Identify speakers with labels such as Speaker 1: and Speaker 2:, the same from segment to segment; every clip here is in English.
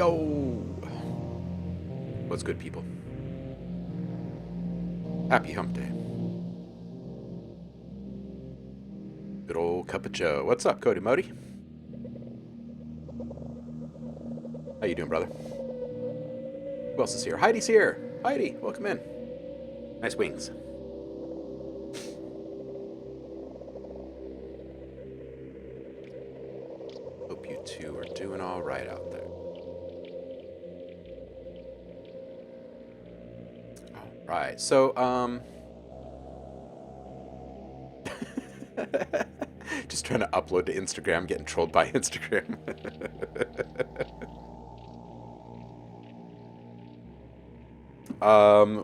Speaker 1: Yo! What's good, people? Happy hump day. Good old cup of joe. What's up, Cody Modi? How you doing, brother? Who else is here? Heidi's here! Heidi, welcome in. Nice wings. Hope you two are doing all right out there. All right, so, just trying to upload to Instagram, getting trolled by Instagram.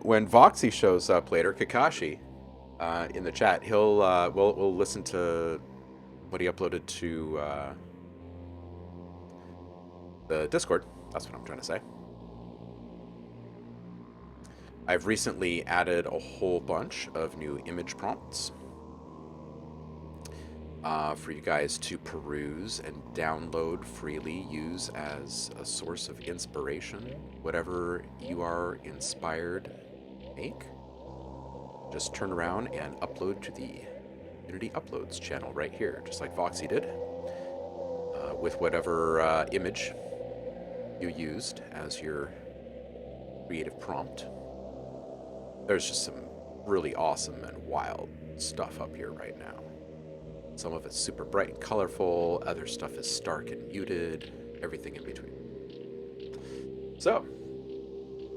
Speaker 1: When Voxy shows up later, Kakashi, in the chat, we'll listen to what he uploaded to the Discord. That's what I'm trying to say. I've recently added a whole bunch of new image prompts for you guys to peruse and download freely, use as a source of inspiration. Whatever you are inspired to make, just turn around and upload to the Unity Uploads channel right here, just like Voxy did, with whatever image you used as your creative prompt. There's just some really awesome and wild stuff up here right now. Some of it's super bright and colorful, other stuff is stark and muted, everything in between. So,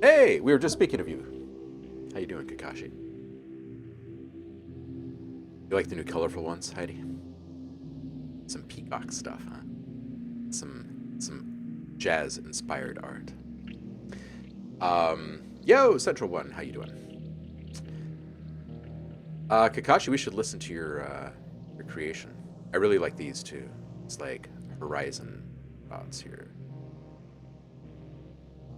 Speaker 1: hey, we were just speaking of you. How you doing, Kakashi? You like the new colorful ones, Heidi? Some peacock stuff, huh? Some jazz-inspired art. Yo, Central One, how you doing? Kakashi, we should listen to your creation. I really like these too. It's like horizon dots here.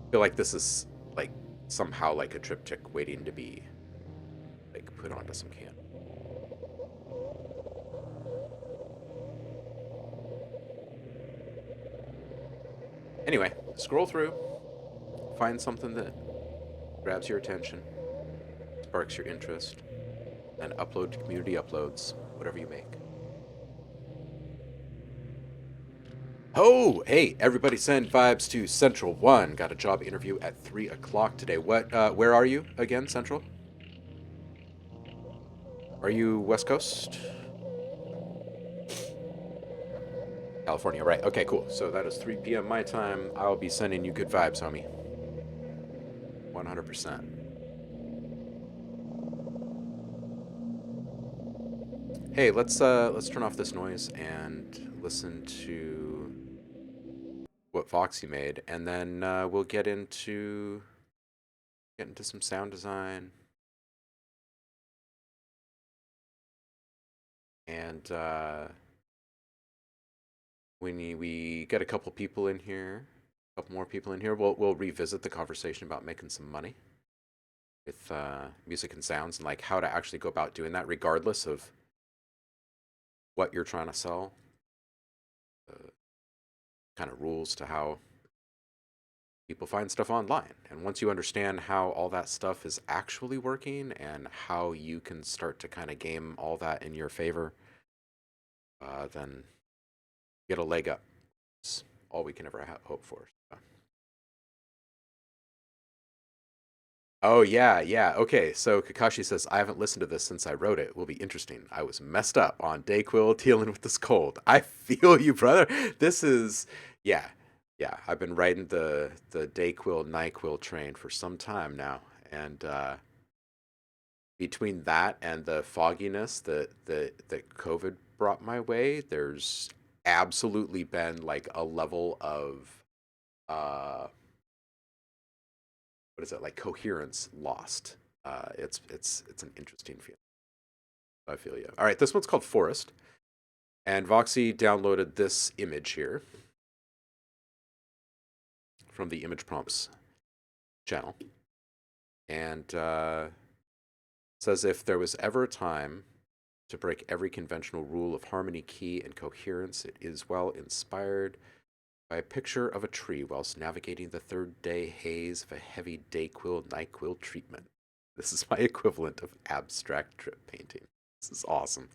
Speaker 1: I feel like this is like somehow like a triptych waiting to be like put onto some can. Anyway, scroll through, find something that grabs your attention, sparks your interest, and upload to community uploads, whatever you make. Oh, hey, everybody send vibes to Central One. Got a job interview at 3 o'clock today. Where are you again, Central? Are you West Coast? California, right. Okay, cool. So that is 3 p.m. my time. I'll be sending you good vibes, homie. 100%. Hey, let's turn off this noise and listen to what Foxy made, and then we'll get into some sound design. And when we get a couple people in here, a couple more people in here, we'll revisit the conversation about making some money with music and sounds, and like how to actually go about doing that, regardless of what you're trying to sell. Kind of rules to how people find stuff online. And once you understand how all that stuff is actually working and how you can start to kind of game all that in your favor, then get a leg up. It's all we can ever hope for. So. Oh, yeah. Okay, so Kakashi says, I haven't listened to this since I wrote it. It will be interesting. I was messed up on Dayquil dealing with this cold. I feel you, brother. This is, yeah. I've been riding the Dayquil, NyQuil train for some time now. And between that and the fogginess that COVID brought my way, there's absolutely been like a level of what is it, like coherence lost. It's an interesting feeling. I feel you. All right, this one's called Forest, and Voxy downloaded this image here from the image prompts channel, and says if there was ever a time to break every conventional rule of harmony, key, and coherence, it is well inspired by a picture of a tree whilst navigating the third day haze of a heavy Dayquil NyQuil treatment. This is my equivalent of abstract drip painting. This is awesome.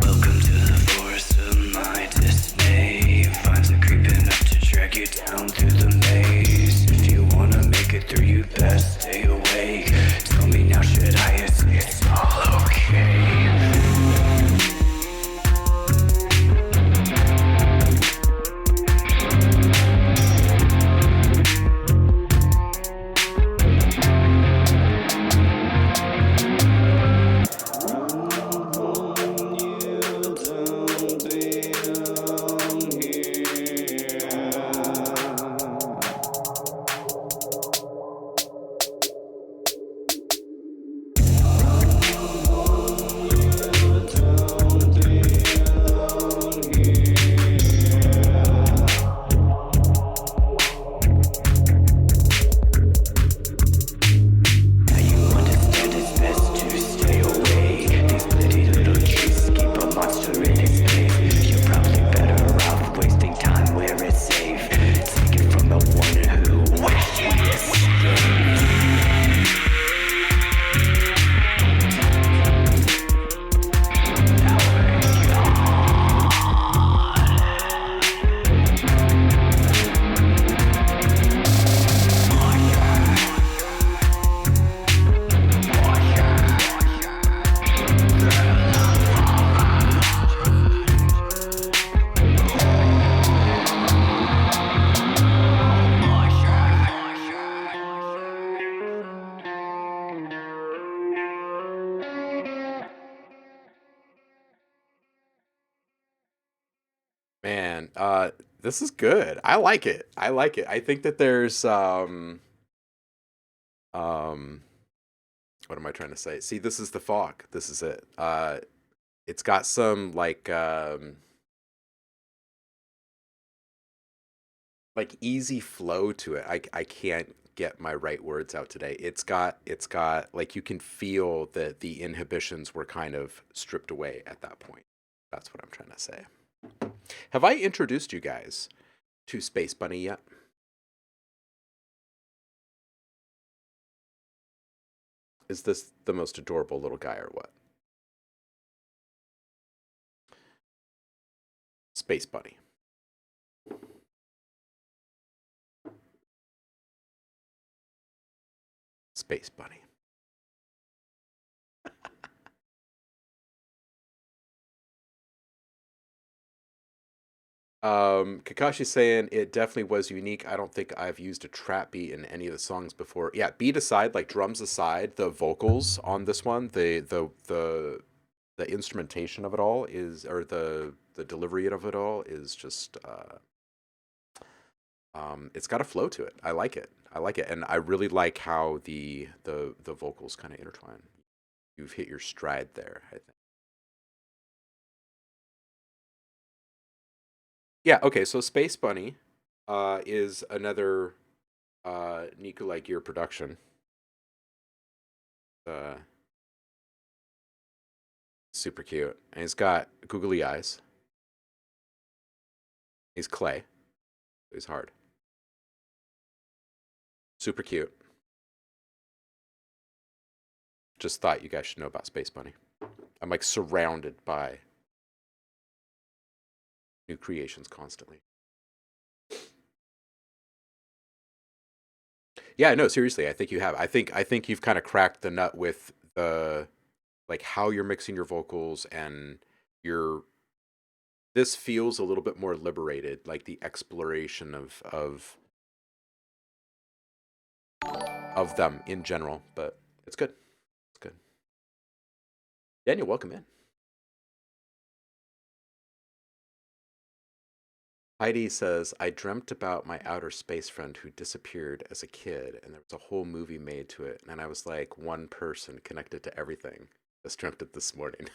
Speaker 2: Welcome to the forest of my dismay. Vines are creeping up to drag you down through the maze. If you wanna make it through, you best stay away. Tell me now, should I say it's all okay?
Speaker 1: Man, this is good. I like it. I like it. I think that there's um what am I trying to say? See, this is the fog. This is it. It's got some like easy flow to it. I can't get my right words out today. It's got like you can feel that the inhibitions were kind of stripped away at that point. That's what I'm trying to say. Have I introduced you guys to Space Bunny yet? Is this the most adorable little guy or what? Space Bunny. Space Bunny. Kakashi's saying it definitely was unique. I don't think I've used a trap beat in any of the songs before. Yeah, beat aside, like drums aside, the vocals on this one, the instrumentation of it all is, or the delivery of it all is just it's got a flow to it. I like it. I like it, and I really like how the vocals kind of intertwine. You've hit your stride there, I think. Yeah, okay, so Space Bunny is another Nikolai Gear production. Uh, Super cute. And he's got googly eyes. He's clay. He's hard. Super cute. Just thought you guys should know about Space Bunny. I'm like surrounded by new creations constantly. Yeah, no, seriously, I think you have. I think you've kind of cracked the nut with the like how you're mixing your vocals and your this feels a little bit more liberated, like the exploration of them in general, but it's good. It's good. Daniel, welcome in. Heidi says, I dreamt about my outer space friend who disappeared as a kid, and there was a whole movie made to it. And I was like one person connected to everything. Just dreamt it this morning.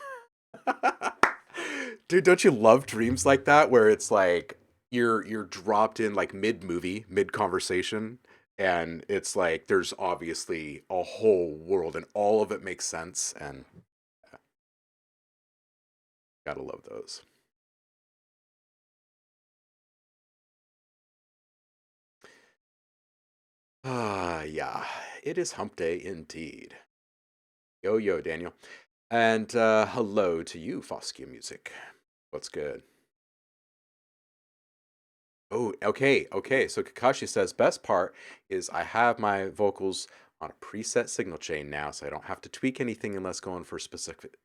Speaker 1: Dude, don't you love dreams like that where it's like you're dropped in like mid movie, mid conversation, and it's like there's obviously a whole world and all of it makes sense and yeah, gotta love those. Ah, yeah, it is hump day indeed. Yo, yo, Daniel. And hello to you, Foskia Music. What's good? Oh, okay, okay. So Kakashi says best part is I have my vocals on a preset signal chain now, so I don't have to tweak anything unless going for specific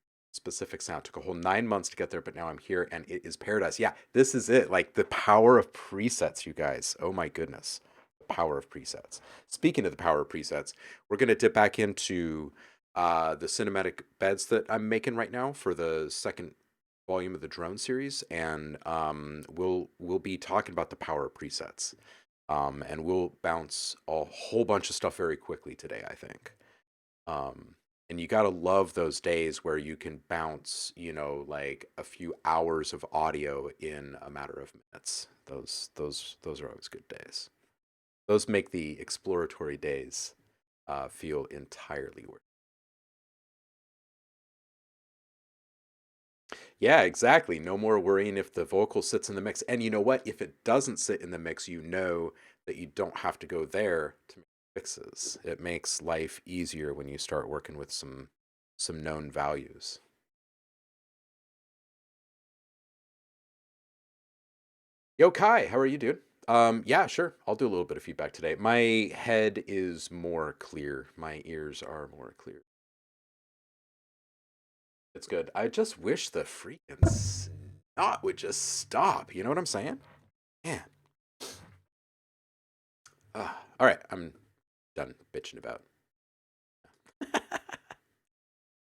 Speaker 1: sound. Took a whole 9 months to get there, but now I'm here and it is paradise. Yeah, this is it. Like the power of presets, you guys. Oh my goodness. The power of presets. Speaking of the power of presets, we're gonna dip back into the cinematic beds that I'm making right now for the second volume of the drone series, and we'll be talking about the power of presets. And we'll bounce a whole bunch of stuff very quickly today, I think. And you gotta love those days where you can bounce, like a few hours of audio in a matter of minutes. Those are always good days. Those make the exploratory days feel entirely worth. Yeah, exactly. No more worrying if the vocal sits in the mix. And you know what? If it doesn't sit in the mix, you know that you don't have to go there to make fixes. It makes life easier when you start working with some known values. Yo, Kai, how are you, dude? Yeah, sure. I'll do a little bit of feedback today. My head is more clear. My ears are more clear. It's good. I just wish the freaking snot would just stop. You know what I'm saying? Man. All right, I'm done bitching about.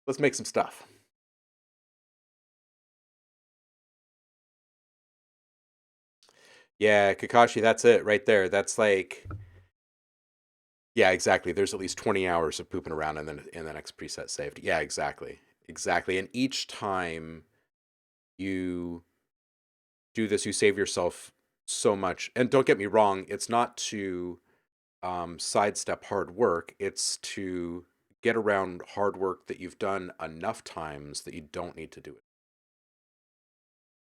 Speaker 1: Let's make some stuff. Yeah, Kakashi, that's it right there. That's like, yeah, exactly. There's at least 20 hours of pooping around and then in the next preset saved. Yeah, exactly. Exactly. And each time you do this, you save yourself so much. And don't get me wrong, it's not to sidestep hard work, it's to get around hard work that you've done enough times that you don't need to do it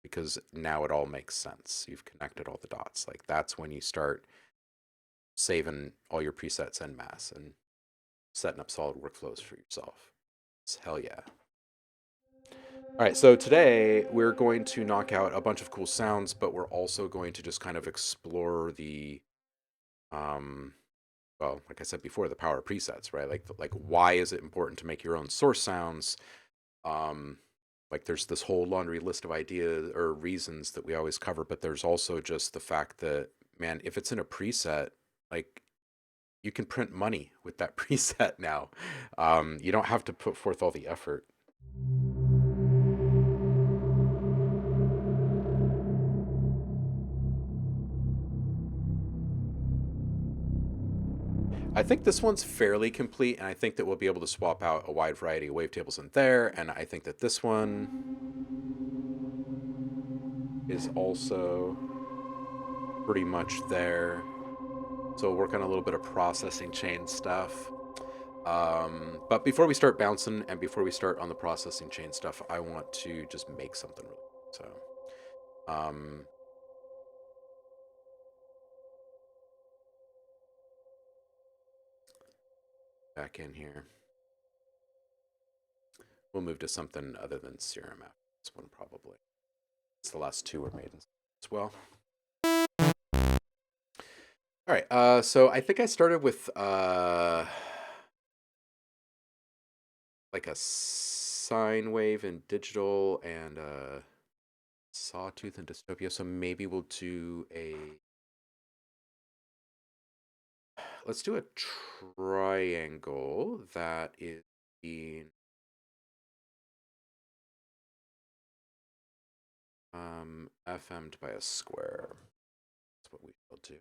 Speaker 1: because now it all makes sense. You've connected all the dots. Like that's when you start saving all your presets en masse and setting up solid workflows for yourself. It's hell yeah. All right, so today we're going to knock out a bunch of cool sounds, but we're also going to just kind of explore the, um, well, like I said before, the power of presets, right? Like why is it important to make your own source sounds? Um, like there's this whole laundry list of ideas or reasons that we always cover, but there's also just the fact that, man, if it's in a preset, like you can print money with that preset now. You don't have to put forth all the effort. I think this one's fairly complete, and I think that we'll be able to swap out a wide variety of wavetables in there. And I think that this one is also pretty much there. So we'll work on a little bit of processing chain stuff. But before we start bouncing and before we start on the processing chain stuff, I want to just make something really. Um, back in here. We'll move to something other than serum after this one, probably. It's the last two were made as well. All right. So I think I started with like a sine wave in digital and sawtooth and dystopia. So maybe we'll do a. Let's do a triangle that is being FM'd by a square. what we shall do.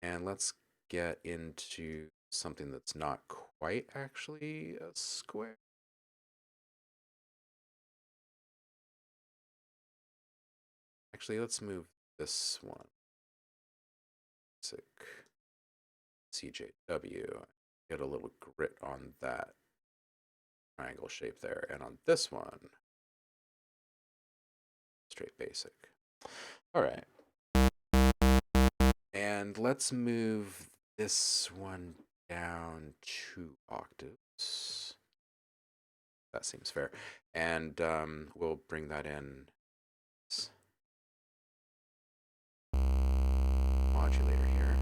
Speaker 1: And let's get into something that's not quite actually a square. Actually, let's move this one. Basic CJW. Get a little grit on that triangle shape there. And on this one, straight basic. All right. And let's move this one down 2 octaves. That seems fair. And we'll bring that in. Modulator here.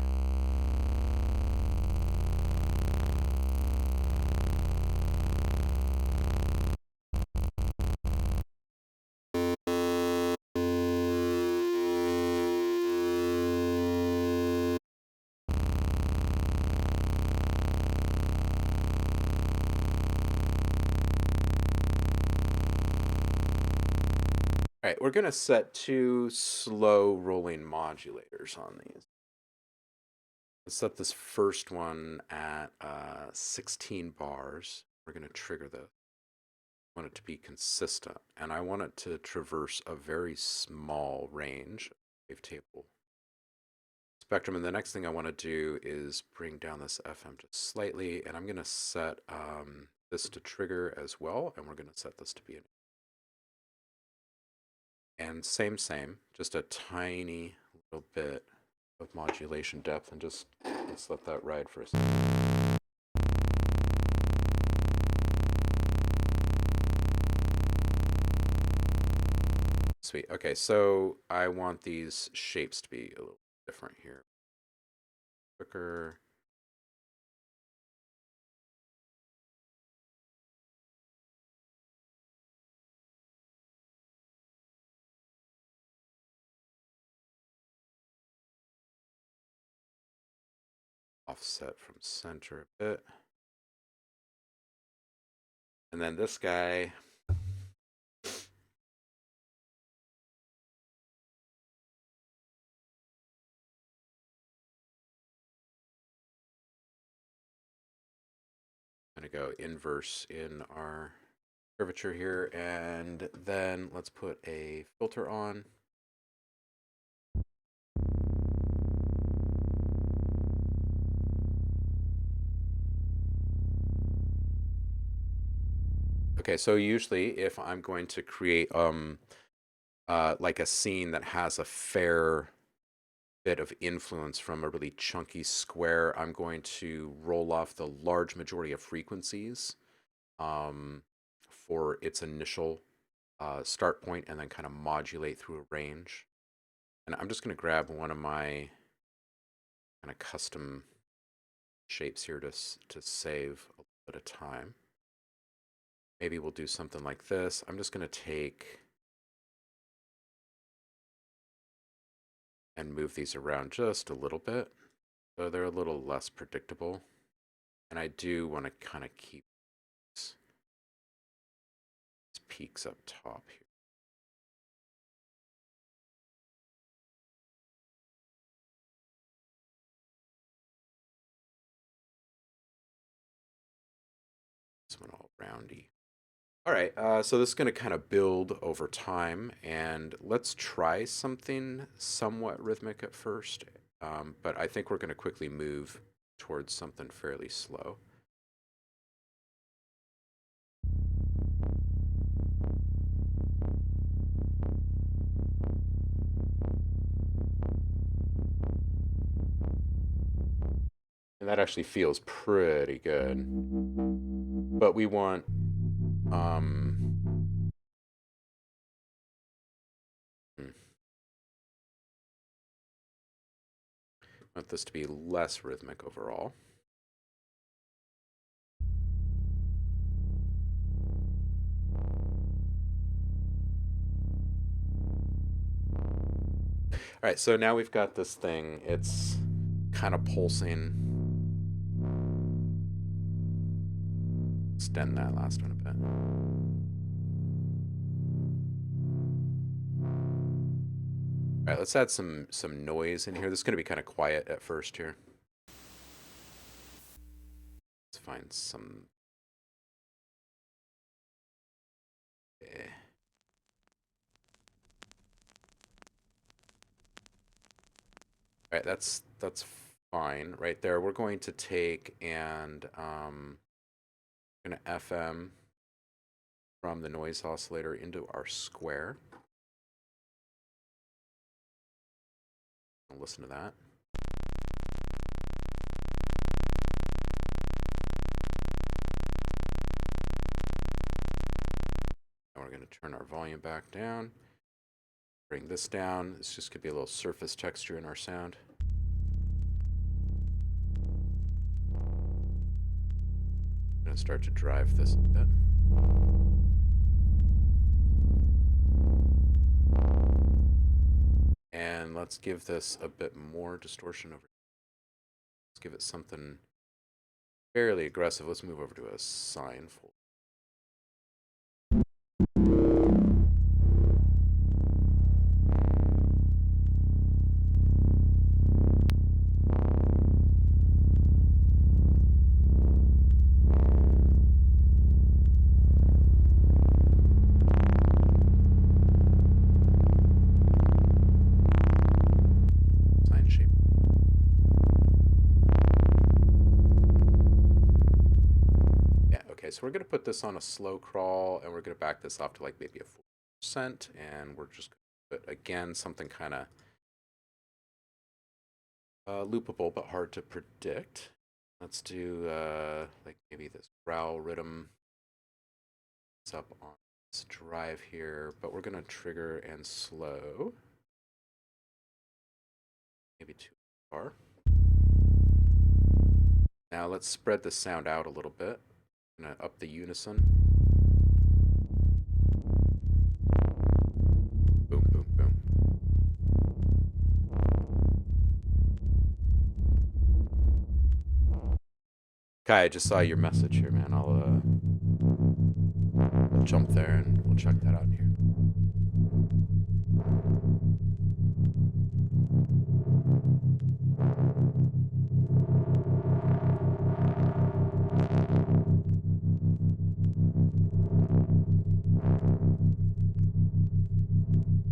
Speaker 1: All right, we're going to set 2 slow rolling modulators on these. Let's set this first one at 16 bars. We're going to trigger this. I want it to be consistent, and I want it to traverse a very small range of wavetable spectrum. And the next thing I want to do is bring down this FM just slightly, and I'm going to set this to trigger as well, and we're going to set this to be an. And same, just a tiny little bit of modulation depth, and just let's let that ride for a second. Sweet. Okay, so I want these shapes to be a little different here. Quicker. Offset from center a bit. And then this guy. I'm going to go inverse in our curvature here, and then let's put a filter on. Okay, so usually if I'm going to create like a scene that has a fair bit of influence from a really chunky square, I'm going to roll off the large majority of frequencies for its initial start point, and then kind of modulate through a range. And I'm just going to grab one of my kind of custom shapes here to save a little bit of time. Maybe we'll do something like this. I'm just going to take and move these around just a little bit, so they're a little less predictable. And I do want to kind of keep these peaks up top here. This one all roundy. All right, so this is going to kind of build over time, and let's try something somewhat rhythmic at first, but I think we're going to quickly move towards something fairly slow. And that actually feels pretty good. But we want want this to be less rhythmic overall. All right, so now we've got this thing. It's kind of pulsing. Extend that last one a bit. All right, let's add some noise in here. This is going to be kind of quiet at first here. Let's find some. Eh. All right, that's fine right there. We're going to take and going to FM from the noise oscillator into our square. I'll listen to that. And we're going to turn our volume back down. Bring this down. This just could be a little surface texture in our sound. I'm going to start to drive this a bit. And let's give this a bit more distortion over. Let's give it something fairly aggressive. Let's move over to a sine folder. Sine shape. Yeah, okay, so we're going to put this on a slow crawl, and we're going to back this off to like maybe a 4%, and we're just going to put, again, something kind of loopable but hard to predict. Let's do like maybe this growl rhythm. It's up on this drive here, but we're going to trigger and slow. Maybe too far. Now let's spread the sound out a little bit. I'm going to up the unison. Boom, boom, boom. Kai, I just saw your message here, man. I'll jump there and we'll check that out here.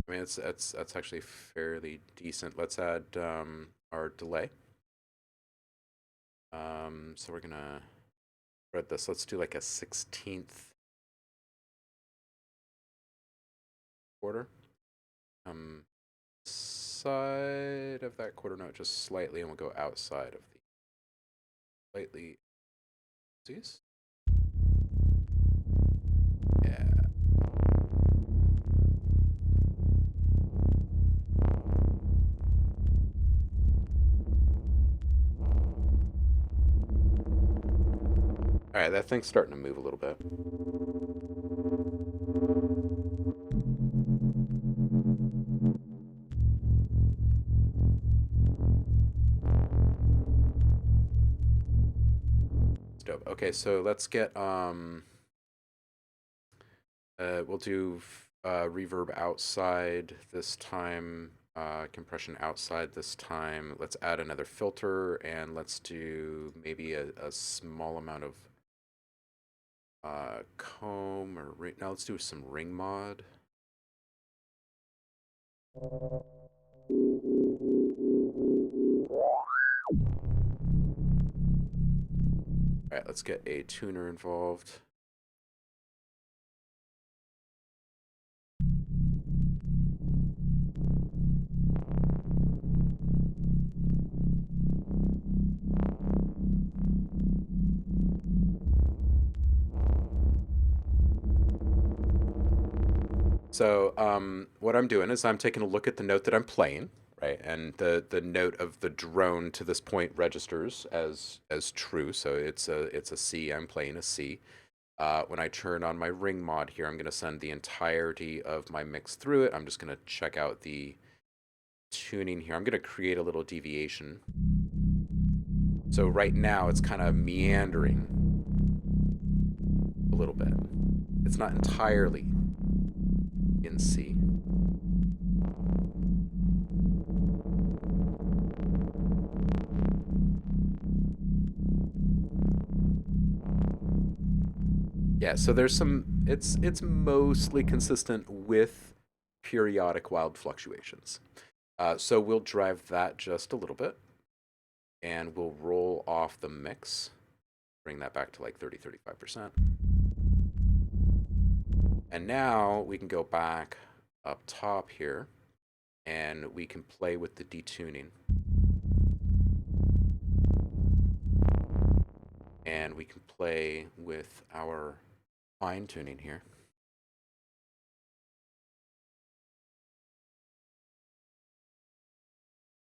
Speaker 1: I mean, that's actually fairly decent. Let's add our delay. So we're gonna spread this. Let's do like a 16th quarter. Side of that quarter note just slightly, and we'll go outside of the slightly. Yeah. All right, that thing's starting to move a little bit. It's dope. Okay, so let's get we'll do reverb outside this time, compression outside this time. Let's add another filter, and let's do maybe a small amount of comb or ring. Now let's do some ring mod. All right, let's get a tuner involved. So what I'm doing is I'm taking a look at the note that I'm playing, right? And the note of the drone to this point registers as true. So it's a C. I'm playing a C. When I turn on my ring mod here, I'm going to send the entirety of my mix through it. I'm just going to check out the tuning here. I'm going to create a little deviation. So right now it's kind of meandering a little bit. It's not entirely in C. Yeah, so there's some, it's mostly consistent with periodic wild fluctuations. So we'll drive that just a little bit, and we'll roll off the mix, bring that back to like 35%. And now we can go back up top here, and we can play with the detuning. And we can play with our fine tuning here.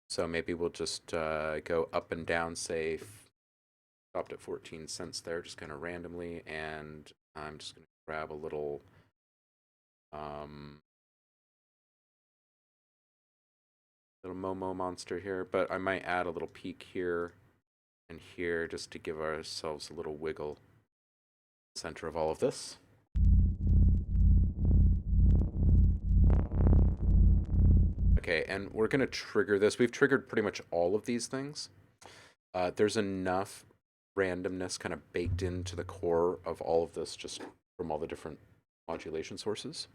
Speaker 1: So maybe we'll just go up and down, say, stopped at 14 cents there, just kind of randomly. And I'm just going to grab a little little Momo monster here, but I might add a little peak here and here just to give ourselves a little wiggle center of all of this. Okay, and we're going to trigger this. We've triggered pretty much all of these things. There's enough randomness kind of baked into the core of all of this just from all the different modulation sources.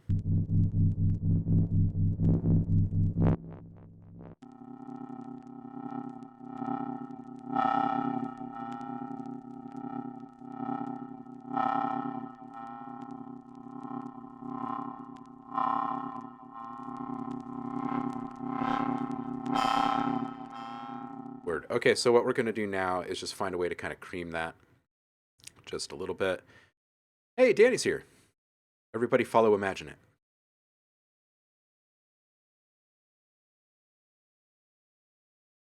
Speaker 1: Word. Okay, so what we're going to do now is just find a way to kind of cream that just a little bit. Hey, Danny's here. Everybody follow Imagine It.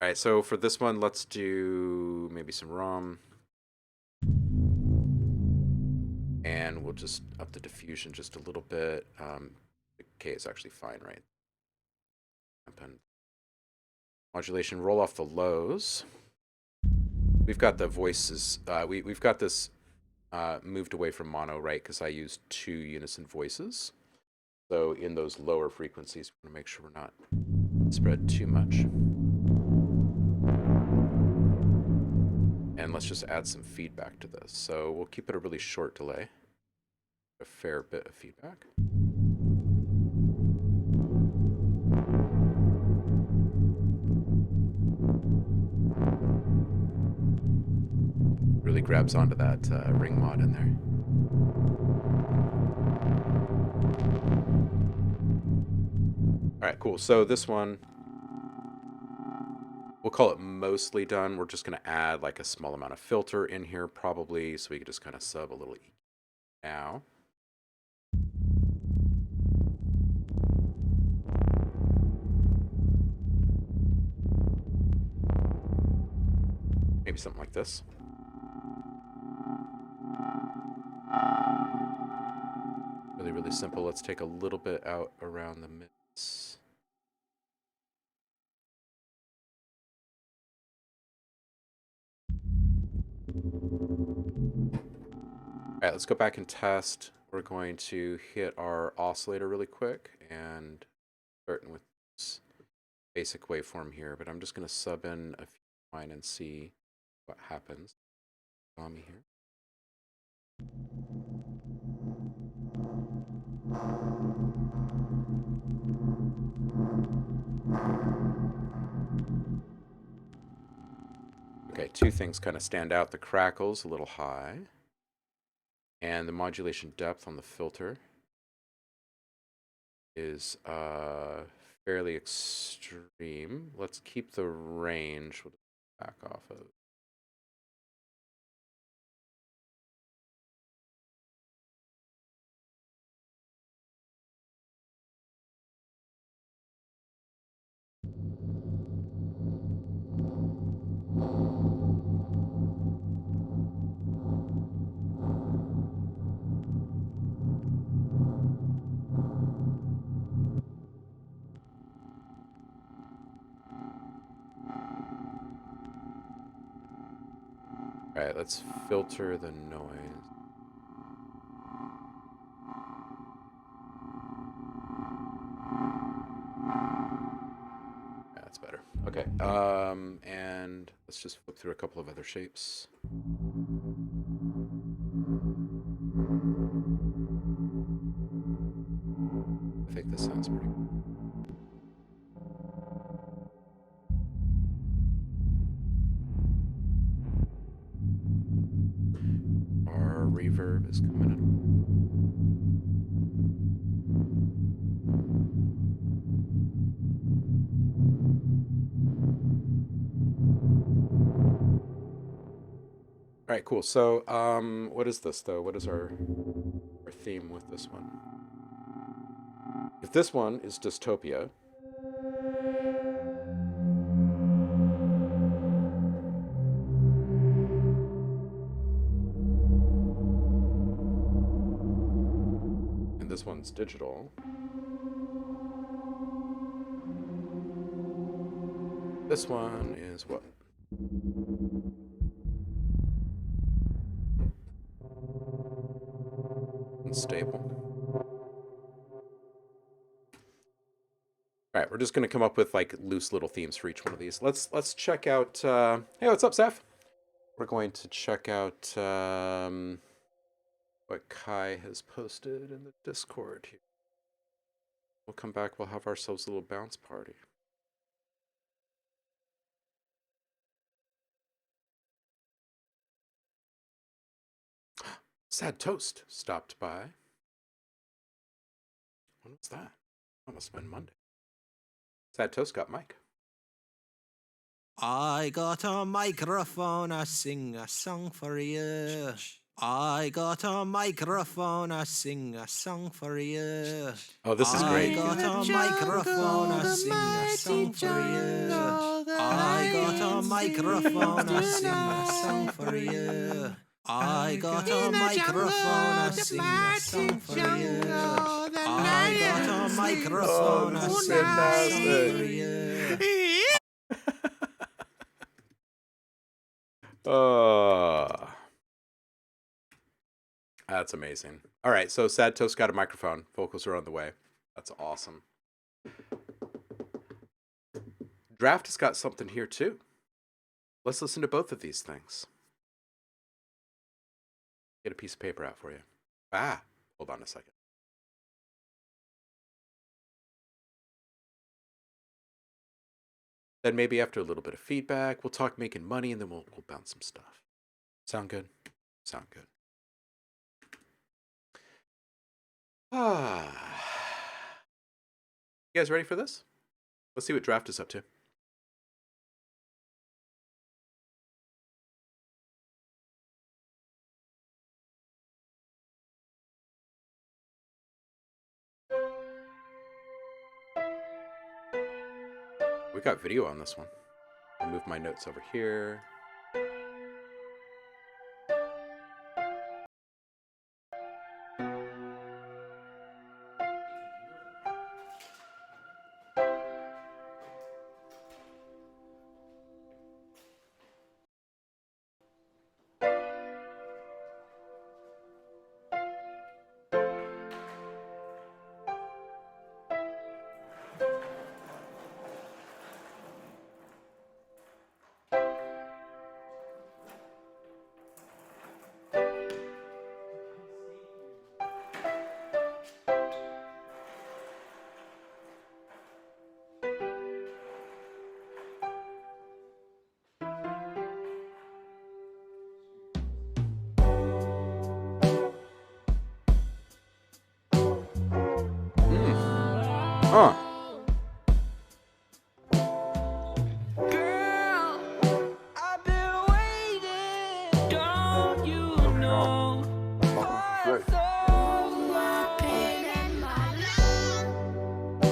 Speaker 1: All right, so for this one, let's do maybe some ROM. And we'll just up the diffusion just a little bit. The K is actually fine, right? Modulation, roll off the lows. We've got the voices. We've got this moved away from mono, right? Because I use 2 unison voices. So in those lower frequencies, we want to make sure we're not spread too much. And let's just add some feedback to this. So we'll keep it a really short delay. A fair bit of feedback. Really grabs onto that ring mod in there. All right, cool. So this one, we'll call it mostly done. We're just going to add like a small amount of filter in here probably, so we can just kind of sub a little now. Maybe something like this. Really, really simple. Let's take a little bit out around the mids. All right, let's go back and test. We're going to hit our oscillator really quick and starting with this basic waveform here, but I'm just going to sub in a few line and see what happens. On me here. Okay, 2 things kind of stand out. The crackle's a little high, and the modulation depth on the filter is fairly extreme. Let's keep the range. We'll back off of. All right, let's filter the noise. Yeah, that's better. Okay, and let's just flip through a couple of other shapes. think this sounds pretty cool. Our reverb is coming in. All right, cool. So, what is this though? What is our theme with this one? If this one is dystopia, and this one's digital, this one is what? Unstable. All right, we're just gonna come up with like loose little themes for each one of these. Let's check out. Hey, what's up, Seth? We're going to check out what Kai has posted in the Discord here. We'll come back. We'll have ourselves a little bounce party. Sad Toast stopped by. When was that? That must have been Monday. Sad Toast got Mike.
Speaker 3: I got a microphone, I sing a song for you. I got a microphone, I sing a song for you.
Speaker 1: Oh, this is great.
Speaker 3: I got a microphone, I sing a song for you. I got a microphone, I sing a song for you. I got a microphone, I sing a song for you. I got a microphone, I sing a song for you.
Speaker 1: That's amazing. All right, so Sad Toast got a microphone. Vocals are on the way. That's awesome. Draft has got something here too. Let's listen to both of these things. Get a piece of paper out for you. Hold on a second. Then maybe after a little bit of feedback, we'll talk making money, and then we'll bounce some stuff. Sound good? Sound good. You guys ready for this? Let's see what Draft is up to. We got video on this one. I'll move my notes over here.
Speaker 2: Girl, I've been waiting, don't you know? For so long.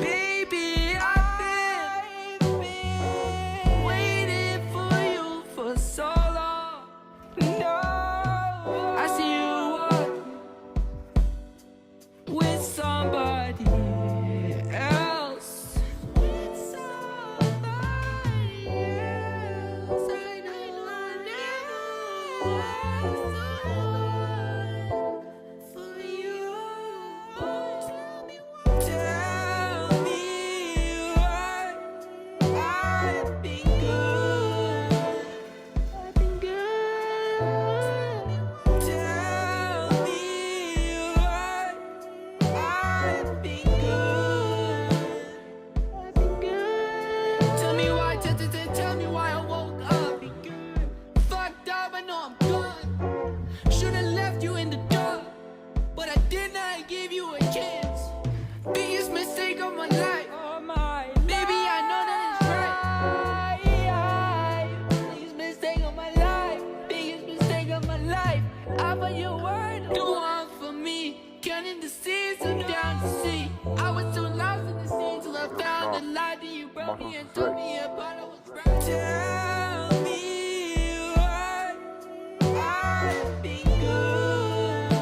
Speaker 2: Baby, I've been waiting for you for so long. No, I see you walking with somebody else.
Speaker 4: Tell me why I've been good.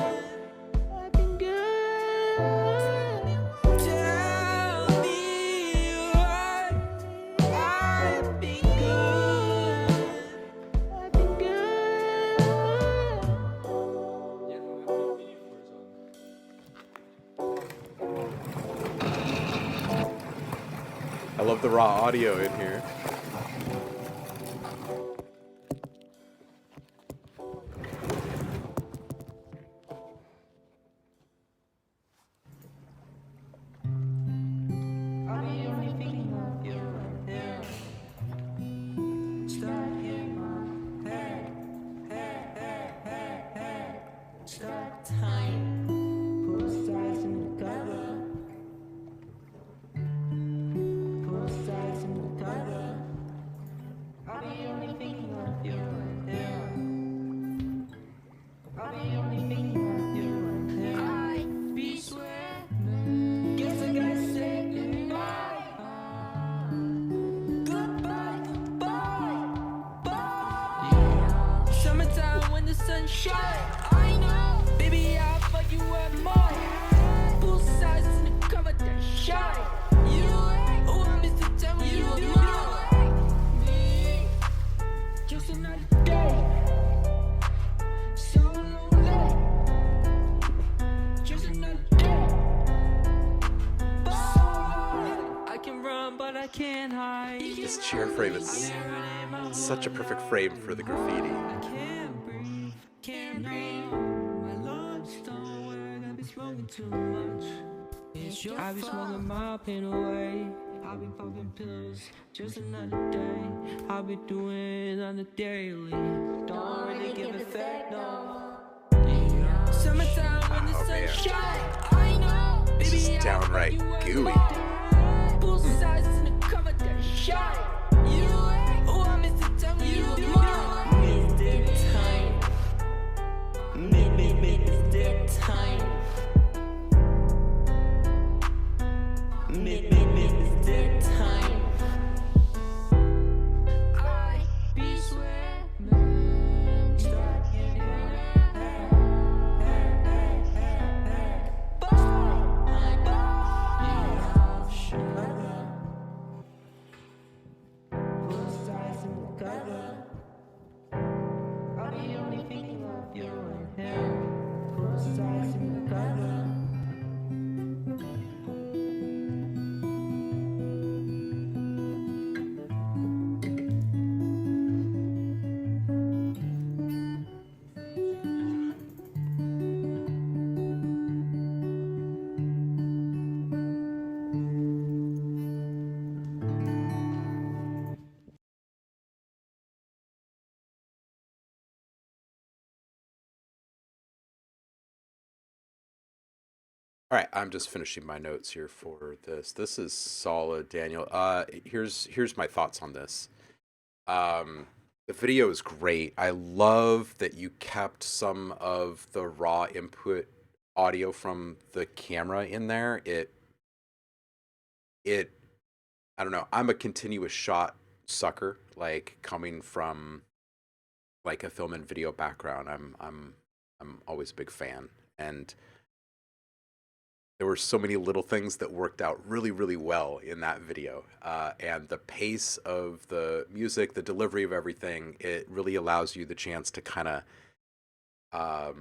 Speaker 4: I've been good. Tell me why I've been good. I've been good.
Speaker 1: I love the raw audio in here. Summertime when the sun shines, I know, baby, I'll fuck you up more. Full size in the cover that shine. You ain't, oh, I miss the time when you do me. Just another day, so lonely. Just another day, so lonely. I can run, but I can't hide. This chair frame is such a perfect frame for the graffiti.
Speaker 4: Can't breathe. My lungs don't work. I've been smoking too much. I've been smoking my pain away. I've been popping pills. Just another day. I've been doing on the daily. Don't really give a fuck, no. Summertime when the sun
Speaker 1: man.
Speaker 4: shines. I know.
Speaker 1: This is
Speaker 4: Baby, I'll
Speaker 1: downright
Speaker 4: fuck you up
Speaker 1: gooey.
Speaker 4: more. Full size in the cover that shine. You ain't. Oh, I miss the time when you do more. Miss the time. Miss the time. Miss the time. I be sweating. Start I'll be only thinking of you and him. Put sides in the gutter.
Speaker 1: All right, I'm just finishing my notes here for this. This is solid, Daniel. Here's my thoughts on this. The video is great. I love that you kept some of the raw input audio from the camera in there. It I don't know. I'm a continuous shot sucker, like coming from like a film and video background. I'm always a big fan, and there were so many little things that worked out really, really well in that video. And the pace of the music, the delivery of everything, it really allows you the chance to kind of, I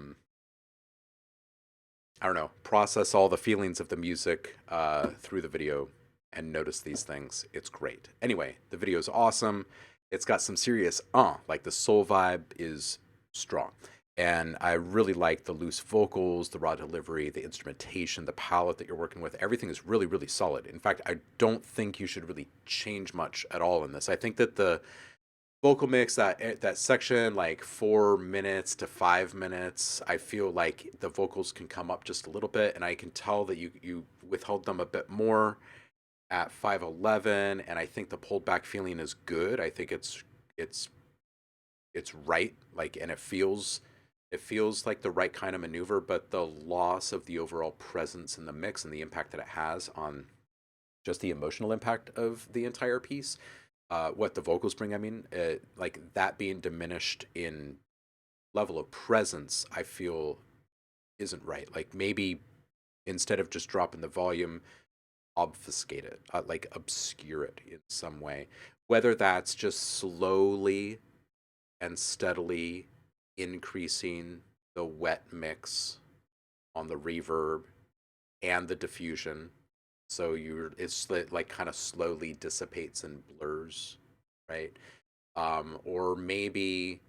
Speaker 1: don't know, process all the feelings of the music through the video and notice these things. It's great. Anyway, the video is awesome. It's got some serious, like the soul vibe is strong. And I really like the loose vocals, the raw delivery, the instrumentation, the palette that you're working with. Everything is really, really solid. In fact, I don't think you should really change much at all in this. I think that the vocal mix, that section, like 4 minutes to 5 minutes, I feel like the vocals can come up just a little bit, and I can tell that you withheld them a bit more at 5:11, and I think the pulled back feeling is good. I think it's right, like, and it feels like the right kind of maneuver, but the loss of the overall presence in the mix and the impact that it has on just the emotional impact of the entire piece. What the vocals bring, I mean, like that being diminished in level of presence, I feel isn't right. Like maybe instead of just dropping the volume, obfuscate it, like obscure it in some way. Whether that's just slowly and steadily increasing the wet mix on the reverb and the diffusion, so it's like kind of slowly dissipates and blurs, right? Or maybe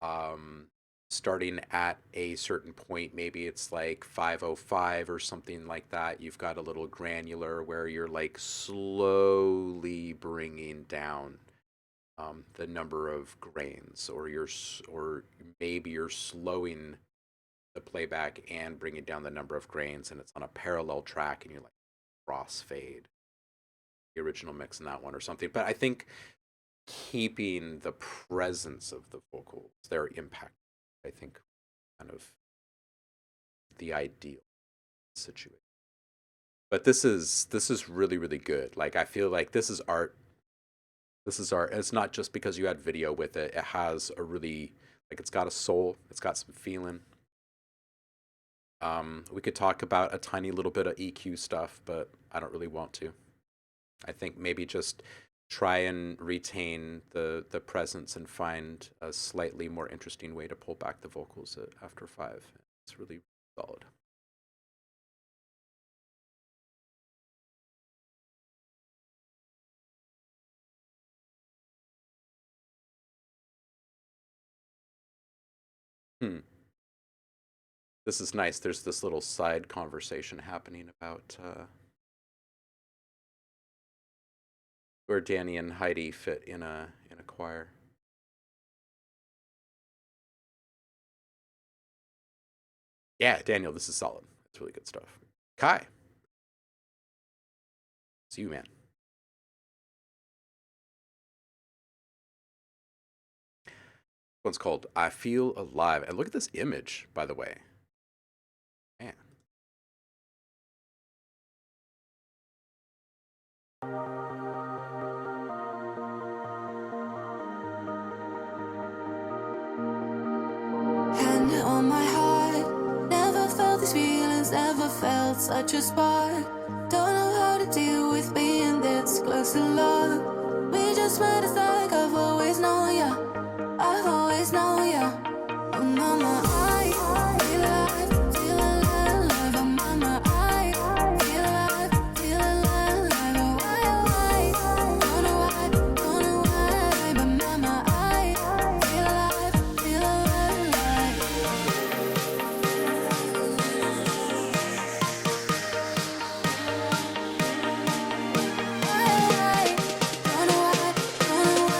Speaker 1: um, starting at a certain point, maybe it's like 505 or something like that. You've got a little granular where you're like slowly bringing down the number of grains, or maybe you're slowing the playback and bringing down the number of grains, and it's on a parallel track, and you're like crossfade the original mix in that one or something. But I think keeping the presence of the vocals, their impact, I think, kind of the ideal situation. But this is really, really good. Like I feel like this is art. This is art. It's not just because you had video with it. It has a really, like, it's got a soul. It's got some feeling. We could talk about a tiny little bit of EQ stuff, but I don't really want to. I think maybe just try and retain the presence and find a slightly more interesting way to pull back the vocals after 5. It's really solid. This is nice. There's this little side conversation happening about where Danny and Heidi fit in a choir. Yeah, Daniel, this is solid. It's really good stuff. Kai, it's you, man. One's called "I Feel Alive," and look at this image, by the way. Man.
Speaker 5: Hand on my heart, never felt these feelings, never felt such a spark. Don't know how to deal with being this close to love. We just met, it's like I've always known ya. I've always known ya. Oh mama, I feel alive, feel alive. Oh mama, I feel alive, feel alive. Oh why, don't know why, but mama, I feel alive, feel alive. Don't know why,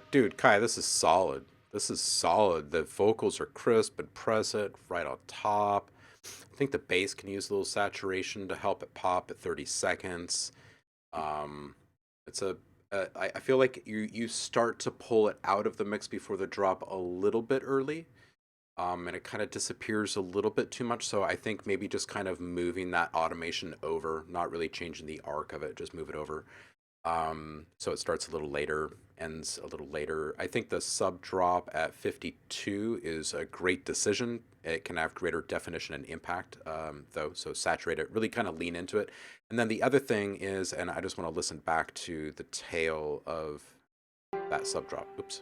Speaker 1: Dude, Kai, this is solid. This is solid. The vocals are crisp and present, right on top. I think the bass can use a little saturation to help it pop at 30 seconds. Um, it's I feel like you start to pull it out of the mix before the drop a little bit early. And it kind of disappears a little bit too much. So I think maybe just kind of moving that automation over, not really changing the arc of it, just move it over. So it starts a little later, ends a little later. I think the sub drop at 52 is a great decision. It can have greater definition and impact, though. So saturate it, really kind of lean into it. And then the other thing is, and I just want to listen back to the tail of that sub drop. Oops,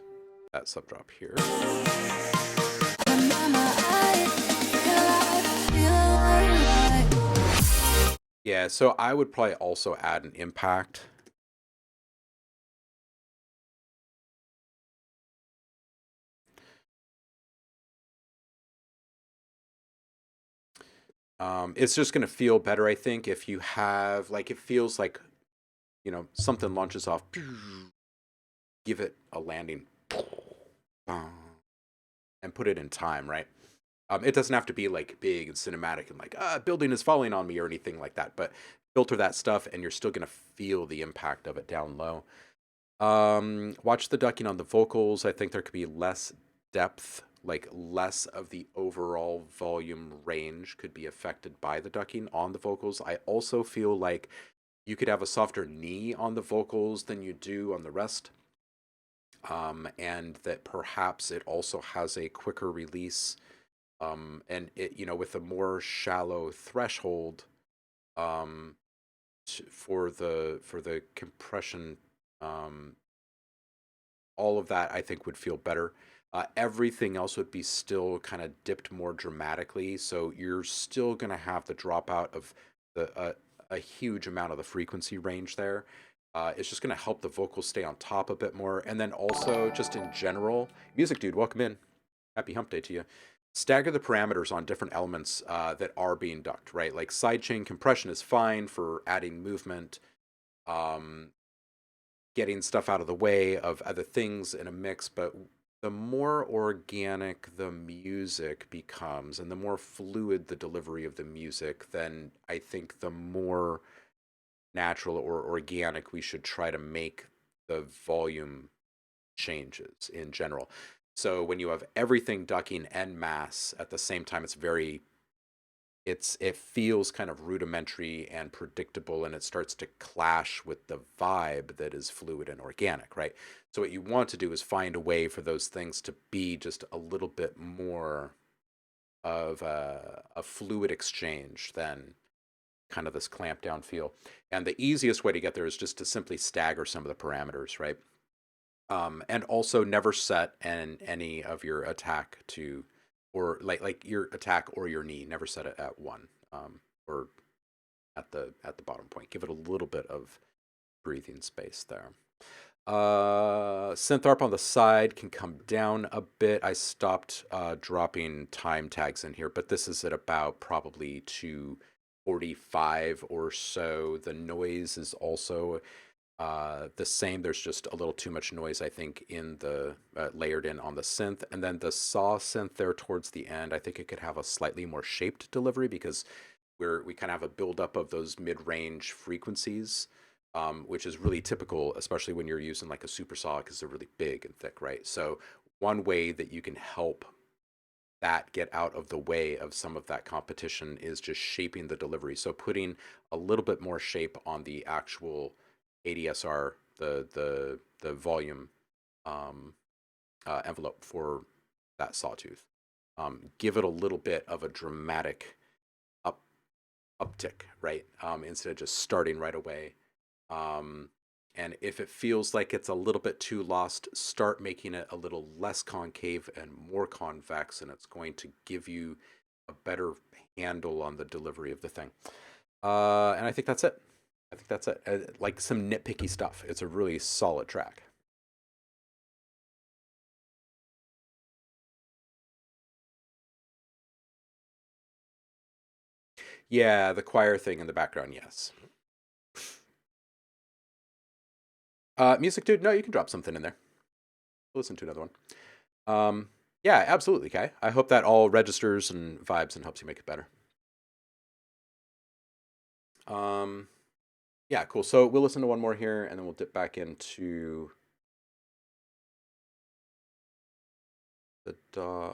Speaker 1: that sub drop here. Yeah, so I would probably also add an impact. It's just going to feel better, I think, if you have, like, it feels like, something launches off, give it a landing, and put it in time, right? It doesn't have to be, like, big and cinematic and, like, building is falling on me or anything like that, but filter that stuff, and you're still going to feel the impact of it down low. Watch the ducking on the vocals. I think there could be less depth, like less of the overall volume range could be affected by the ducking on the vocals. I also feel like you could have a softer knee on the vocals than you do on the rest. And that perhaps it also has a quicker release. And it, with a more shallow threshold, for the compression, all of that I think would feel better. Everything else would be still kind of dipped more dramatically, so you're still going to have the dropout of a huge amount of the frequency range there. It's just going to help the vocals stay on top a bit more, and then also just in general, Music Dude, welcome in. Happy Hump Day to you. Stagger the parameters on different elements that are being ducked, right? Like sidechain compression is fine for adding movement, getting stuff out of the way of other things in a mix, but the more organic the music becomes and the more fluid the delivery of the music, then I think the more natural or organic we should try to make the volume changes in general. So when you have everything ducking en masse at the same time, it feels kind of rudimentary and predictable, and it starts to clash with the vibe that is fluid and organic, right? So what you want to do is find a way for those things to be just a little bit more of a fluid exchange than kind of this clamped down feel. And the easiest way to get there is just to simply stagger some of the parameters, right? And also never set any of your attack to, or like your attack or your knee, never set it at 1, or at the bottom point. Give it a little bit of breathing space there. Synth ARP on the side can come down a bit. I stopped dropping time tags in here, but this is at about probably 245 or so. The noise is also the same. There's just a little too much noise, I think, in the layered in on the synth. And then the saw synth there towards the end, I think it could have a slightly more shaped delivery because we kind of have a buildup of those mid-range frequencies, which is really typical, especially when you're using like a super saw because they're really big and thick, right? So one way that you can help that get out of the way of some of that competition is just shaping the delivery. So putting a little bit more shape on the actual ADSR, the volume envelope for that sawtooth. Give it a little bit of a dramatic uptick, right? Instead of just starting right away. And if it feels like it's a little bit too lost, start making it a little less concave and more convex, and it's going to give you a better handle on the delivery of the thing. And I think that's it. I think that's it. Like some nitpicky stuff. It's a really solid track. Yeah, the choir thing in the background, yes. Music Dude, no, you can drop something in there. listen to another one. Yeah, absolutely, Kai. I hope that all registers and vibes and helps you make it better. Yeah, cool. So we'll listen to one more here, and then we'll dip back into the.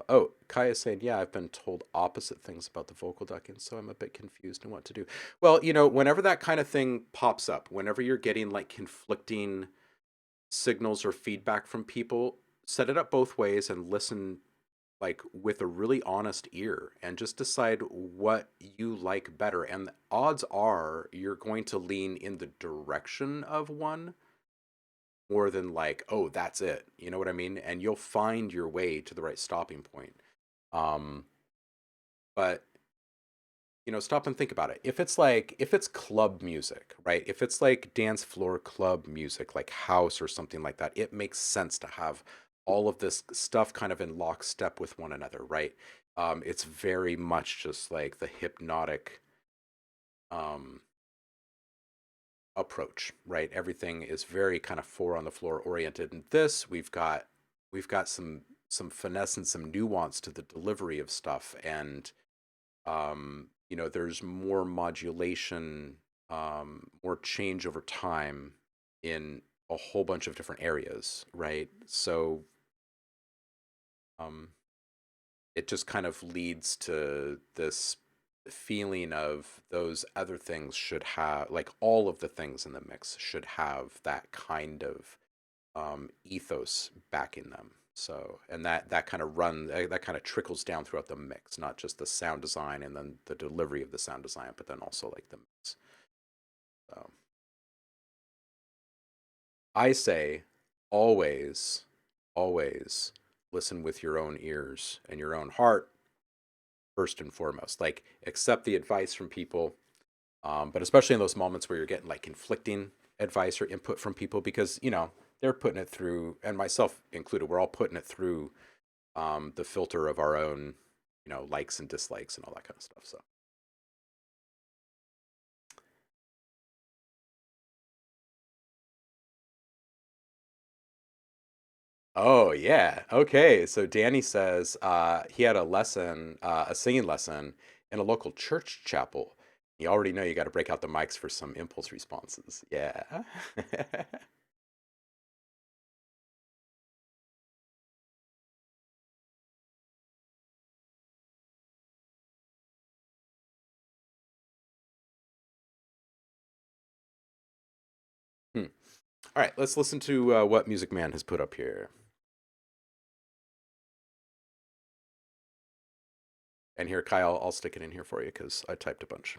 Speaker 1: Oh, Kai is saying, yeah, I've been told opposite things about the vocal ducking, so I'm a bit confused in what to do. Well, whenever that kind of thing pops up, whenever you're getting like conflicting signals or feedback from people, set it up both ways and listen like with a really honest ear and just decide what you like better. And the odds are you're going to lean in the direction of one more than like, oh, that's it. You know what I mean? And you'll find your way to the right stopping point. Um, but stop and think about it. If it's club music, right? If it's like dance floor club music, like house or something like that, it makes sense to have all of this stuff kind of in lockstep with one another, right? It's very much just like the hypnotic um, approach, right? Everything is very kind of four on the floor oriented. And this, we've got some finesse and some nuance to the delivery of stuff, and there's more modulation, more change over time in a whole bunch of different areas, right? So um, it just kind of leads to this feeling of those other things should have, like all of the things in the mix should have that kind of ethos backing them. So, and that kind of that kind of trickles down throughout the mix, not just the sound design and then the delivery of the sound design, but then also like the mix. So, I say always, always listen with your own ears and your own heart first and foremost. Like, accept the advice from people, but especially in those moments where you're getting like conflicting advice or input from people, because they're putting it through, and myself included, we're all putting it through the filter of our own likes and dislikes and all that kind of stuff. So oh yeah, okay, so Danny says he had a singing lesson in a local church chapel. You already know you got to break out the mics for some impulse responses. Yeah. Hmm. All right, let's listen to what Music Man has put up here. And here, Kyle, I'll stick it in here for you because I typed a bunch.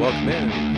Speaker 1: welcome in.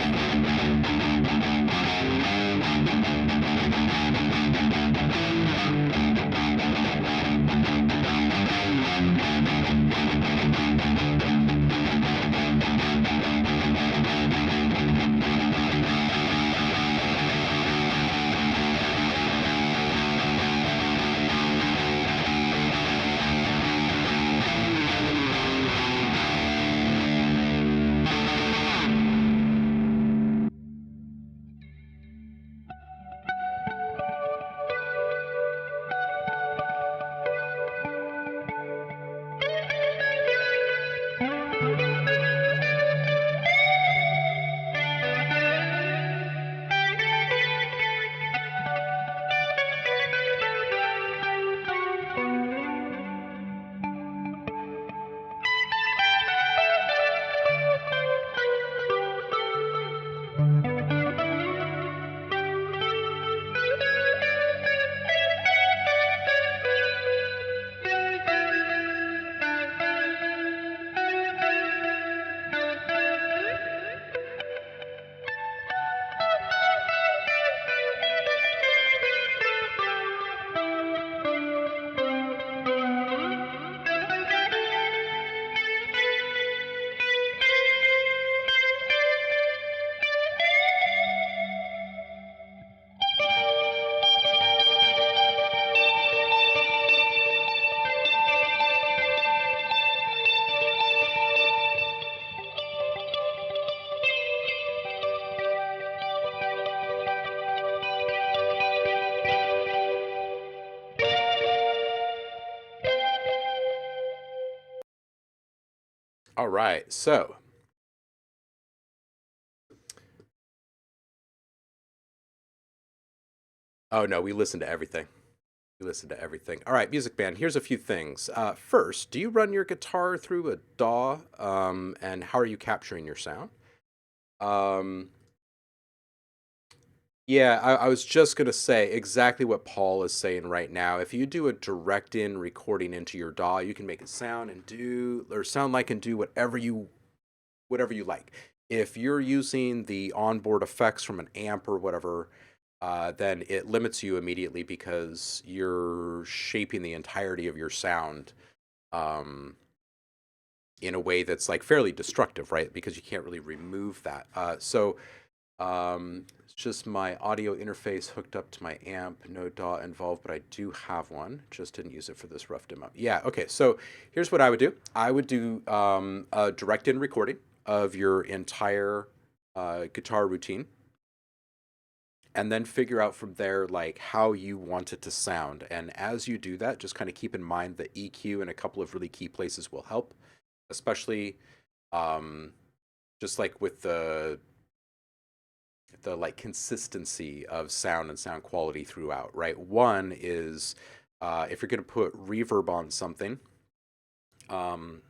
Speaker 1: All right, so oh no, we listen to everything. We listen to everything. All right, Music Band. Here's a few things. First, do you run your guitar through a DAW? And how are you capturing your sound? Um, yeah, I was just gonna say exactly what Paul is saying right now. If you do a direct-in recording into your DAW, you can make it sound and do or sound like and do whatever you like. If you're using the onboard effects from an amp or whatever, then it limits you immediately because you're shaping the entirety of your sound um, in a way that's like fairly destructive, right? Because you can't really remove that. It's just my audio interface hooked up to my amp, no DAW involved, but I do have one. Just didn't use it for this rough demo. Yeah, okay. So here's what I would do. I would do a direct-in recording of your entire guitar routine, and then figure out from there like how you want it to sound. And as you do that, just kind of keep in mind that EQ in a couple of really key places will help, especially um, just like with the like consistency of sound and sound quality throughout, right? One is if you're going to put reverb on something, um,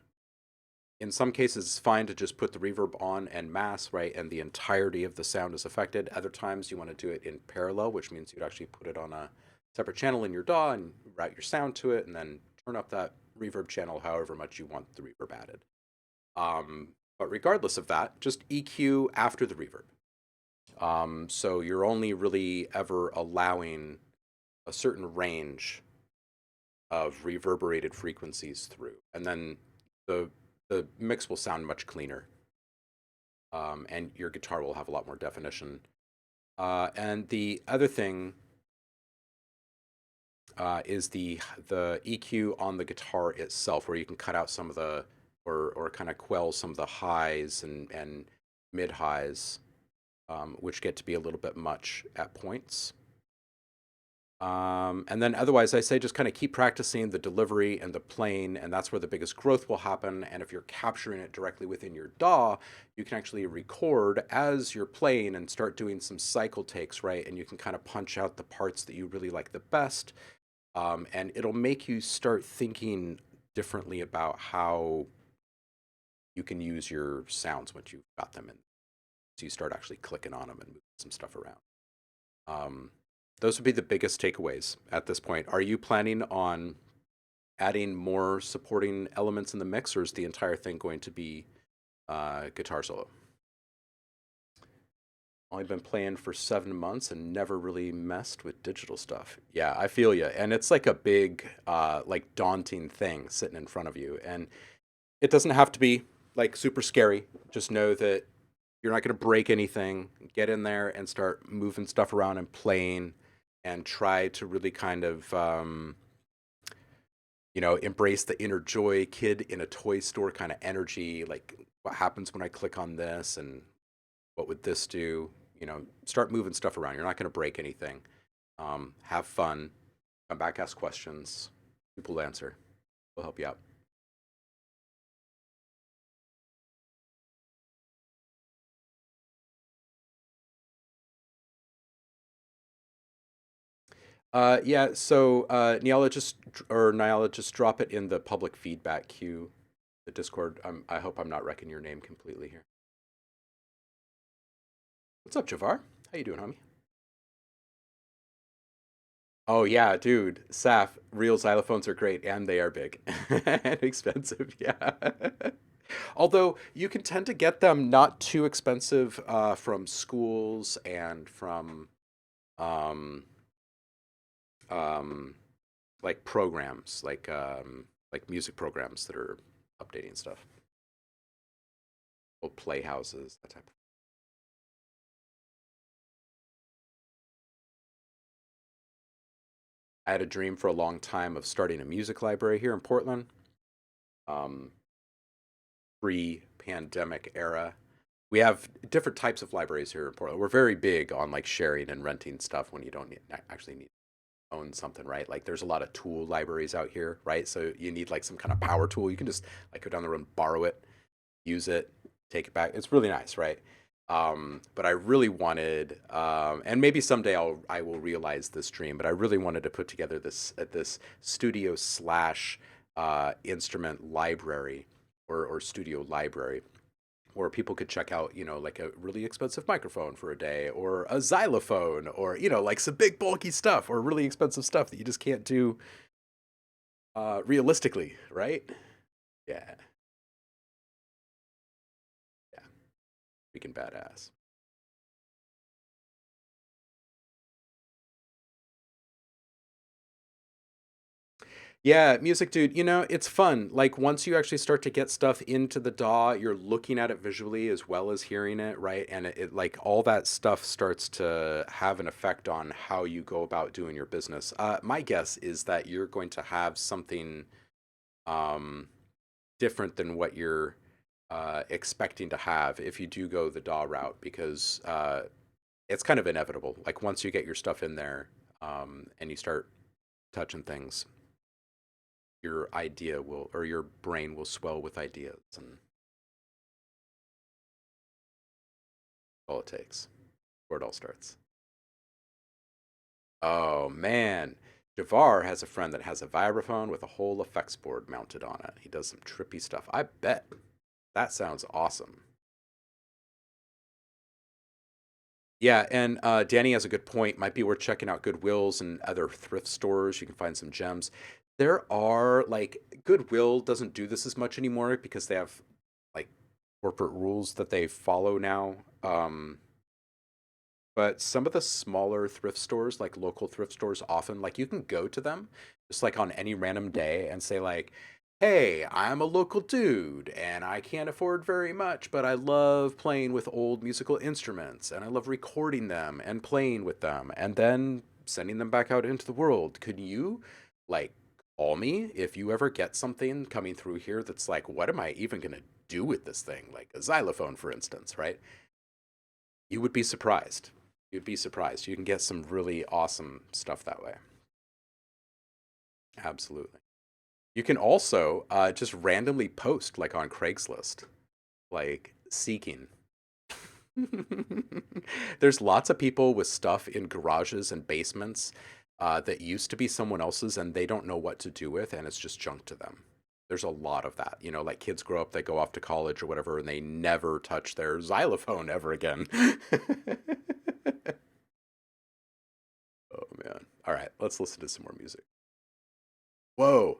Speaker 1: in some cases it's fine to just put the reverb on en masse, right? And the entirety of the sound is affected. Other times you want to do it in parallel, which means you'd actually put it on a separate channel in your DAW and route your sound to it, and then turn up that reverb channel however much you want the reverb added. But regardless of that, just EQ after the reverb. So you're only really ever allowing a certain range of reverberated frequencies through, and then the the mix will sound much cleaner, and your guitar will have a lot more definition. And the other thing is the EQ on the guitar itself, where you can cut out some of the or kind of quell some of the highs and mid highs, which get to be a little bit much at points. And then otherwise, I say just kind of keep practicing the delivery and the playing, and that's where the biggest growth will happen. And if you're capturing it directly within your DAW, you can actually record as you're playing and start doing some cycle takes, right? And you can kind of punch out the parts that you really like the best. And it'll make you start thinking differently about how you can use your sounds once you've got them in. So you start actually clicking on them and moving some stuff around. Those would be the biggest takeaways at this point. Are you planning on adding more supporting elements in the mix, or is the entire thing going to be guitar solo? Only been playing for 7 months and never really messed with digital stuff. Yeah, I feel you. And it's like a big, like daunting thing sitting in front of you. And it doesn't have to be like super scary. Just know that you're not going to break anything. Get in there and start moving stuff around and playing and try to really kind of, embrace the inner joy kid in a toy store kind of energy. Like, what happens when I click on this and what would this do? Start moving stuff around. You're not going to break anything. Have fun. Come back, ask questions. People will answer. We'll help you out. Yeah, so Nyala, just drop it in the public feedback queue, the Discord. I hope I'm not wrecking your name completely here. What's up, Javar? How you doing, homie? Oh yeah, dude, Saf, real xylophones are great and they are big and expensive. Yeah. Although you can tend to get them not too expensive from schools and from um, um, like programs, like music programs that are updating stuff, old playhouses, that type of. I had a dream for a long time of starting a music library here in Portland, um, pre-pandemic era. We have different types of libraries here in Portland. We're very big on like sharing and renting stuff when you don't actually need to own something, right? Like there's a lot of tool libraries out here, right? So you need like some kind of power tool. You can just like go down the road and borrow it, use it, take it back. It's really nice, right? But I really wanted, and maybe someday I will realize this dream. But I really wanted to put together this studio slash instrument library or studio library where people could check out, like a really expensive microphone for a day, or a xylophone, or like some big bulky stuff, or really expensive stuff that you just can't do realistically, right? Yeah, yeah, freaking badass. Yeah, music, dude, it's fun. Like once you actually start to get stuff into the DAW, you're looking at it visually as well as hearing it, right? And like all that stuff starts to have an effect on how you go about doing your business. My guess is that you're going to have something um, different than what you're expecting to have if you do go the DAW route, because it's kind of inevitable. Like once you get your stuff in there and you start touching things, your idea will, or your brain will swell with ideas, and all it takes, where it all starts. Oh man, Javar has a friend that has a vibraphone with a whole effects board mounted on it. He does some trippy stuff. I bet that sounds awesome. Yeah, and Danny has a good point. Might be worth checking out Goodwills and other thrift stores. You can find some gems. There are like Goodwill doesn't do this as much anymore because they have like corporate rules that they follow now. But some of the smaller thrift stores, like local thrift stores, often like you can go to them just like on any random day and say like, "Hey, I'm a local dude and I can't afford very much, but I love playing with old musical instruments and I love recording them and playing with them and then sending them back out into the world. Could you like call me if you ever get something coming through here that's like, what am I even going to do with this thing? Like a xylophone, for instance, right?" You would be surprised. You'd be surprised. You can get some really awesome stuff that way. Absolutely. You can also just randomly post, like on Craigslist, like seeking. There's lots of people with stuff in garages and basements that used to be someone else's and they don't know what to do with, and it's just junk to them. There's a lot of that. Like kids grow up, they go off to college or whatever, and they never touch their xylophone ever again. Oh man. All right, let's listen to some more music. Whoa.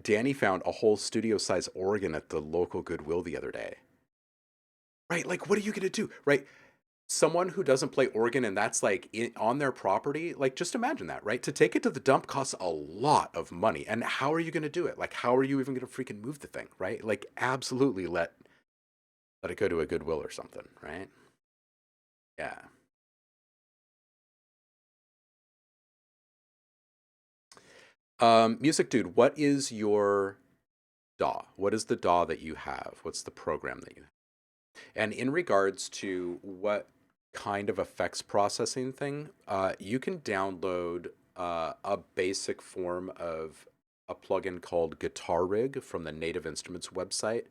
Speaker 1: Danny found a whole studio size organ at the local Goodwill the other day. Right, like what are you gonna do? Right. someone who doesn't play organ and that's like on their property, like just imagine that, right? To take it to the dump costs a lot of money. And how are you going to do it? Like, how are you even going to freaking move the thing, right? Like, absolutely let it go to a Goodwill or something, right? Yeah. Music Dude, what is your DAW? What is the DAW that you have? What's the program that you have? And in regards to what kind of effects processing thing, you can download a basic form of a plugin called Guitar Rig from the Native Instruments website.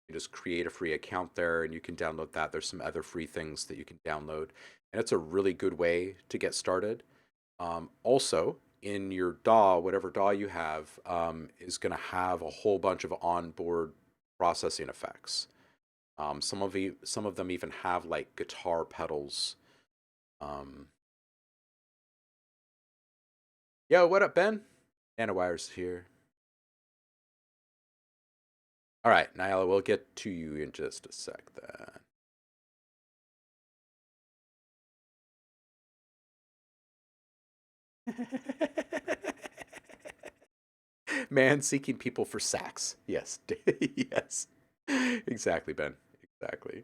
Speaker 1: You just create a free account there and you can download that. There's some other free things that you can download, and it's a really good way to get started. Also, in your DAW, whatever DAW you have, is going to have a whole bunch of onboard processing effects. Some of them even have like guitar pedals. Yo, what up, Ben? Nanowire's here. All right, Nyala, we'll get to you in just a sec then. Man seeking people for sax. Yes. Yes. Exactly, Ben. Exactly.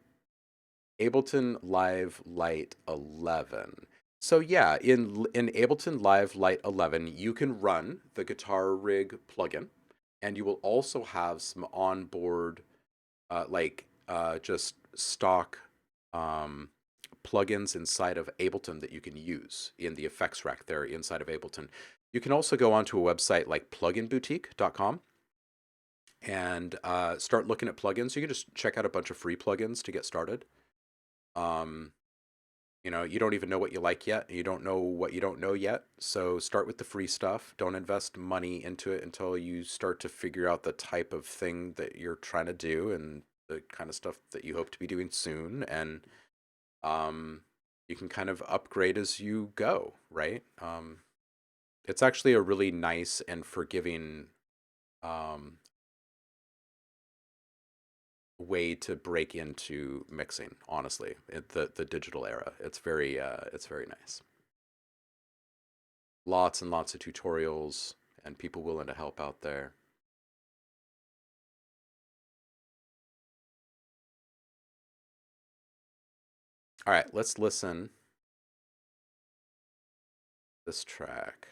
Speaker 1: Ableton Live Lite 11. So yeah, in Ableton Live Lite 11, you can run the Guitar Rig plugin, and you will also have some onboard, just stock plugins inside of Ableton that you can use in the effects rack there inside of Ableton. You can also go onto a website like pluginboutique.com and start looking at plugins. You can just check out a bunch of free plugins to get started. You know, you don't even know what you like yet. You don't know what you don't know yet. So start with the free stuff. Don't invest money into it until you start to figure out the type of thing that you're trying to do and the kind of stuff that you hope to be doing soon. And you can kind of upgrade as you go, right? It's actually a really nice and forgiving way to break into mixing, honestly, the digital era. It's very nice. Lots and lots of tutorials and people willing to help out there. All right, let's listen to this track.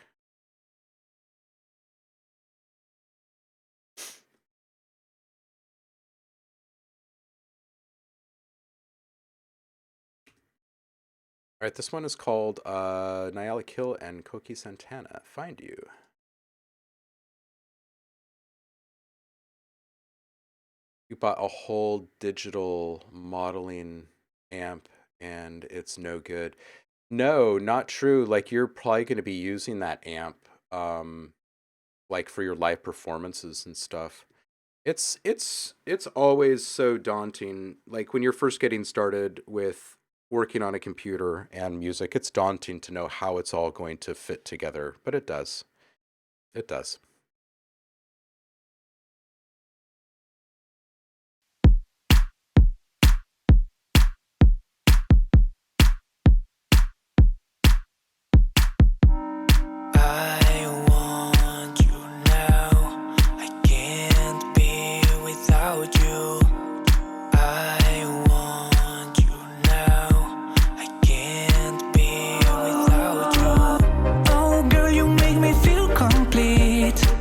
Speaker 1: All right, this one is called Nyala Kill and Koki Santana, Find You. You bought a whole digital modeling amp and it's no good. No, not true. Like, you're probably going to be using that amp like for your live performances and stuff. It's always so daunting. Like, when you're first getting started with working on a computer and music, it's daunting to know how it's all going to fit together, but it does. It does.
Speaker 2: I want you now. I can't be without you. I want you now. I can't be without you. Oh, girl, you make me feel complete.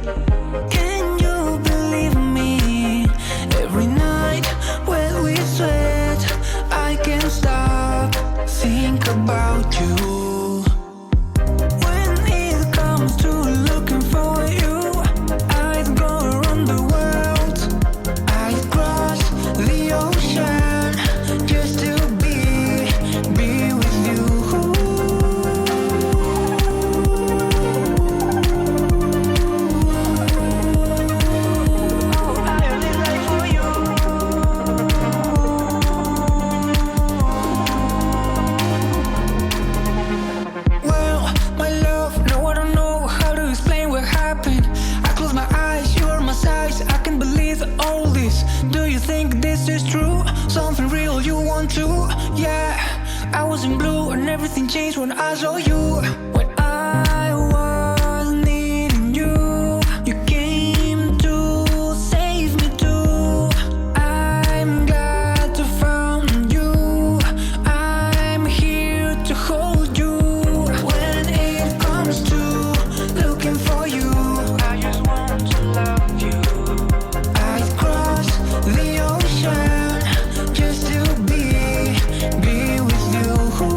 Speaker 4: was in blue and everything changed when I saw you. When I was needing you, you came to save me too. I'm glad to found you. I'm here to hold you. When it comes to looking for you, I just want to love you. I'd cross the ocean just to be with you. Oh,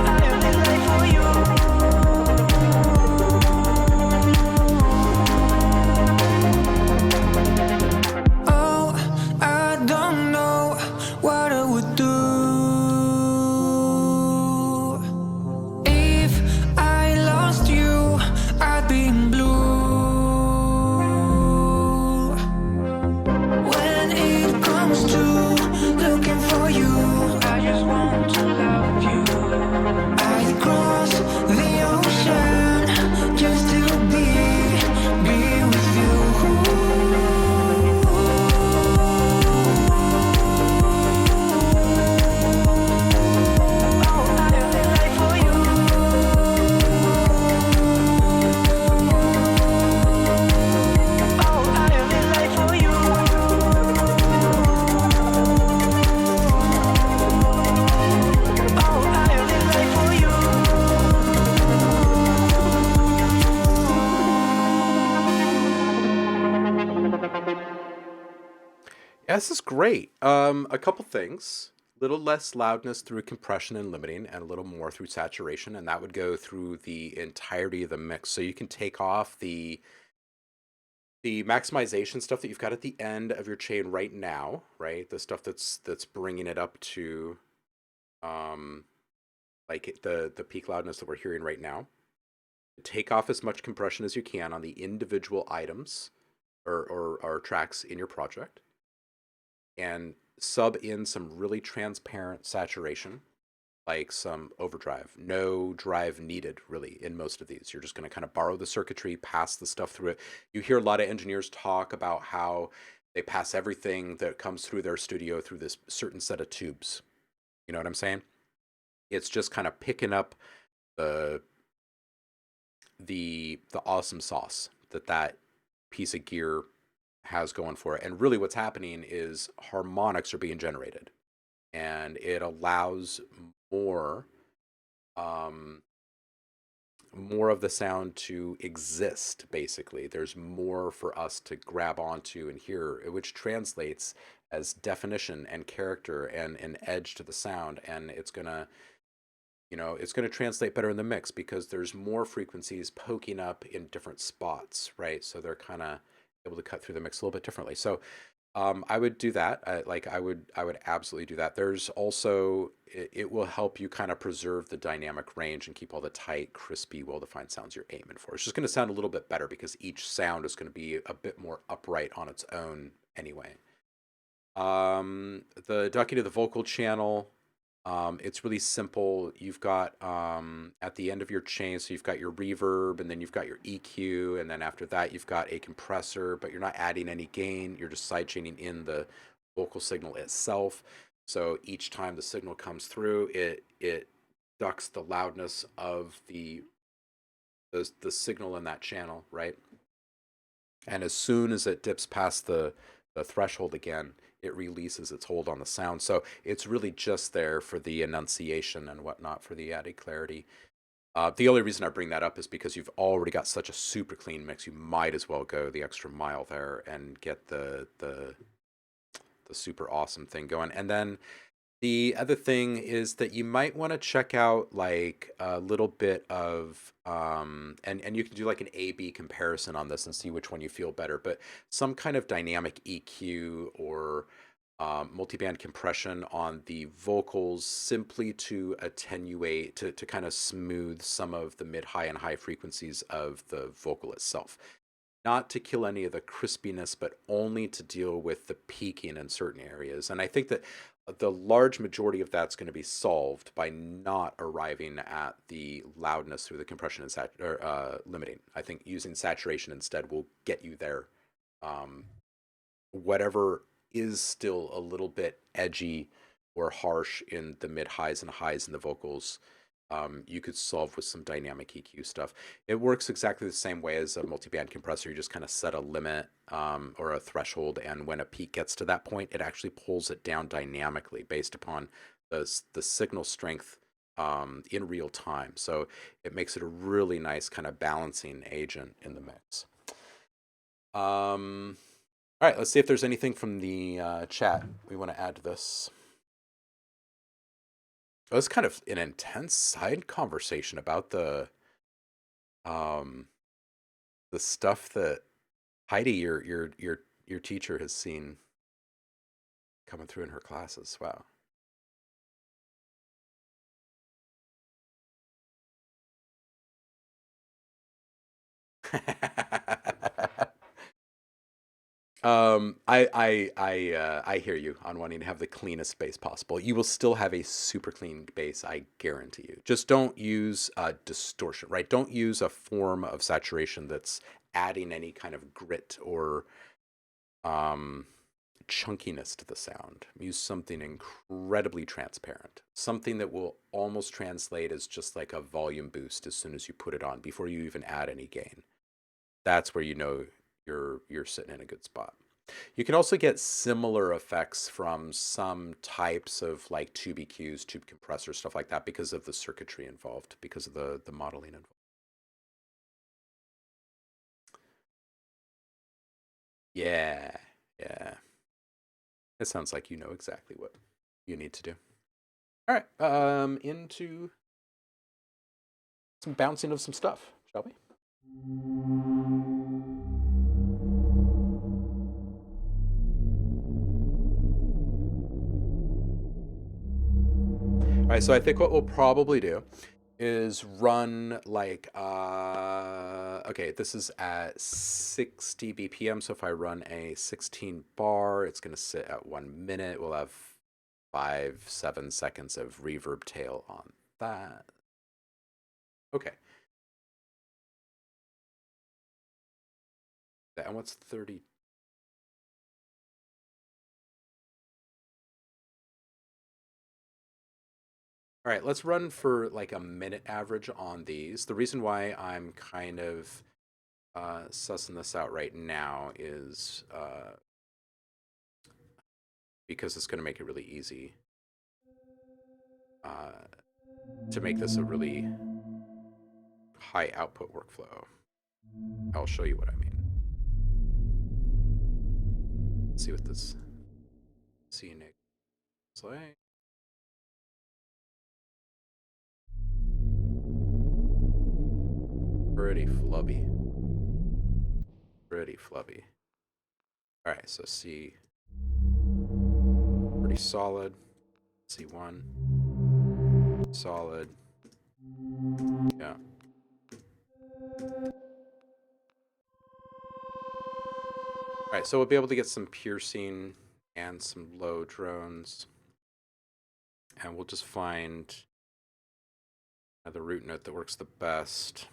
Speaker 4: I only live for you. Oh, I don't know what I would do if I lost you. I'd be in blue. When it comes to looking for you, I just want to love you. I'd cross the ocean just to be with you. Oh, I only live for you. Oh, I only live for you. Oh, I only live for you.
Speaker 1: Yeah, this is great. A couple things. Little less loudness through compression and limiting, and a little more through saturation, and that would go through the entirety of the mix. So you can take off the maximization stuff that you've got at the end of your chain right now, right? The stuff that's bringing it up to like the peak loudness that we're hearing right now. Take off as much compression as you can on the individual items or tracks in your project, and sub in some really transparent saturation, like some overdrive. No drive needed, really, in most of these. You're just going to kind of borrow the circuitry, pass the stuff through it. You hear a lot of engineers talk about how they pass everything that comes through their studio through this certain set of tubes. You know what I'm saying? It's just kind of picking up the awesome sauce that piece of gear has going for it. And really what's happening is harmonics are being generated, and it allows more more of the sound to exist. Basically, there's more for us to grab onto and hear, which translates as definition and character and an edge to the sound. And it's gonna, it's going to translate better in the mix because there's more frequencies poking up in different spots, right? So they're kind of able to cut through the mix a little bit differently. So I would do that. I would absolutely do that. There's also, it will help you kind of preserve the dynamic range and keep all the tight, crispy, well-defined sounds you're aiming for. It's just going to sound a little bit better because each sound is going to be a bit more upright on its own anyway. The ducking of the vocal channel, it's really simple. You've got at the end of your chain, so you've got your reverb, and then you've got your EQ, and then after that you've got a compressor, but you're not adding any gain. You're just sidechaining in the vocal signal itself. So each time the signal comes through, it ducks the loudness of the signal in that channel, right? And as soon as it dips past the threshold again, it releases its hold on the sound. So it's really just there for the enunciation and whatnot, for the added clarity. The only reason I bring that up is because you've already got such a super clean mix. You might as well go the extra mile there and get the super awesome thing going. And then the other thing is that you might want to check out like a little bit of and you can do like an A/B comparison on this and see which one you feel better, but some kind of dynamic EQ or multiband compression on the vocals, simply to attenuate, to kind of smooth some of the mid, high, and high frequencies of the vocal itself. Not to kill any of the crispiness, but only to deal with the peaking in certain areas. And I think that the large majority of that's going to be solved by not arriving at the loudness through the compression and limiting. I think using saturation instead will get you there whatever is still a little bit edgy or harsh in the mid highs and highs in the vocals, you could solve with some dynamic EQ stuff. It works exactly the same way as a multiband compressor. You just kind of set a limit or a threshold, and when a peak gets to that point, it actually pulls it down dynamically based upon the signal strength in real time. So it makes it a really nice kind of balancing agent in the mix. All right, let's see if there's anything from the chat we want to add to this. It was kind of an intense side conversation about the stuff that Heidi, your teacher, has seen coming through in her classes. Wow. I hear you on wanting to have the cleanest bass possible. You will still have a super clean bass, I guarantee you. Just don't use distortion, right? Don't use a form of saturation that's adding any kind of grit or chunkiness to the sound. Use something incredibly transparent, something that will almost translate as just like a volume boost as soon as you put it on, before you even add any gain. That's where you know you're sitting in a good spot. You can also get similar effects from some types of like tube EQs, tube compressors, stuff like that, because of the circuitry involved, because of the modeling involved. Yeah, yeah. It sounds like you know exactly what you need to do. All right, into some bouncing of some stuff, shall we? All right, so I think what we'll probably do is run like, okay, this is at 60 BPM. So if I run a 16 bar, it's going to sit at 1 minute. We'll have 5-7 seconds of reverb tail on that. Okay. And what's 30? All right, let's run for like a minute average on these. The reason why I'm kind of sussing this out right now is because it's going to make it really easy to make this a really high output workflow. I'll show you what I mean. Let's see what this scenic is like. Pretty flubby. Pretty flubby. All right, so C, pretty solid. C1, solid. Yeah. All right, so we'll be able to get some piercing and some low drones. And we'll just find the root note that works the best.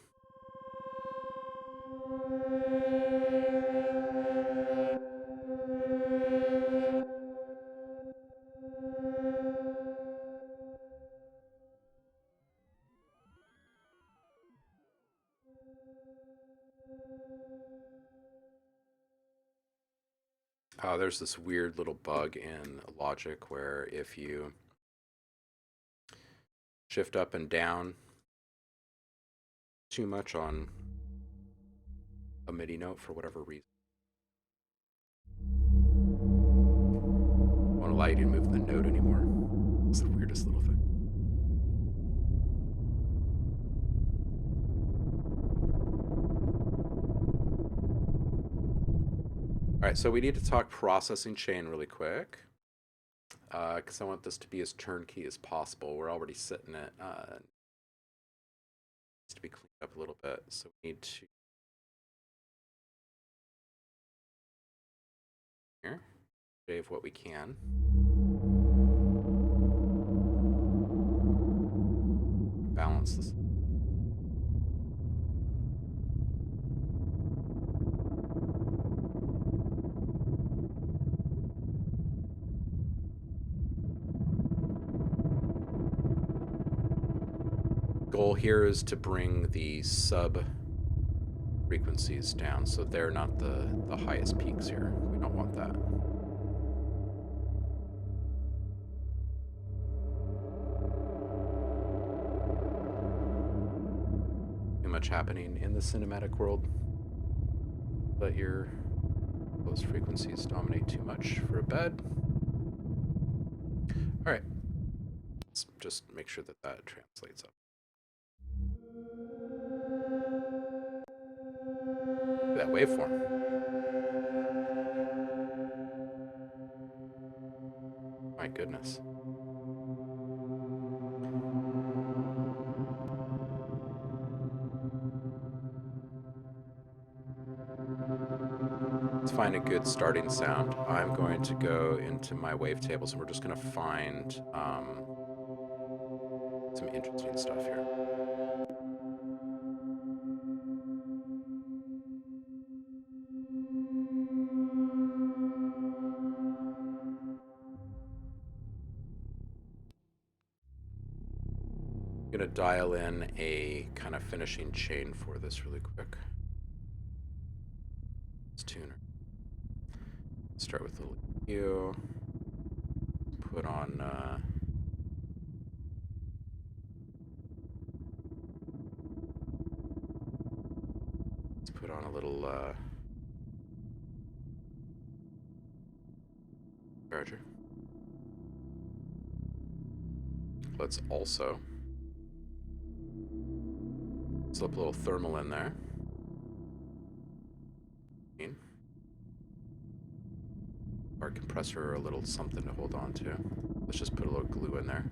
Speaker 1: There's this weird little bug in Logic where if you shift up and down too much on a MIDI note for whatever reason, won't allow you to move the note anymore. It's the weirdest little thing. All right, so we need to talk processing chain really quick, because I want this to be as turnkey as possible. We're already sitting at needs to be cleaned up a little bit, so we need to here save what we can. Balance this. Goal here is to bring the sub frequencies down so they're not the highest peaks here. We don't want that. Too much happening in the cinematic world. Let those frequencies dominate too much for a bed. All right. Let's just make sure that that translates up. That waveform. My goodness. Let's find a good starting sound. I'm going to go into my wavetables and we're just going to find some interesting stuff here. I'm going to dial in a kind of finishing chain for this really quick. Let's tuner. Start with a little EQ. Put on let's put on a little charger. Let's also slip a little thermal in there. Our compressor or a little something to hold on to. Let's just put a little glue in there.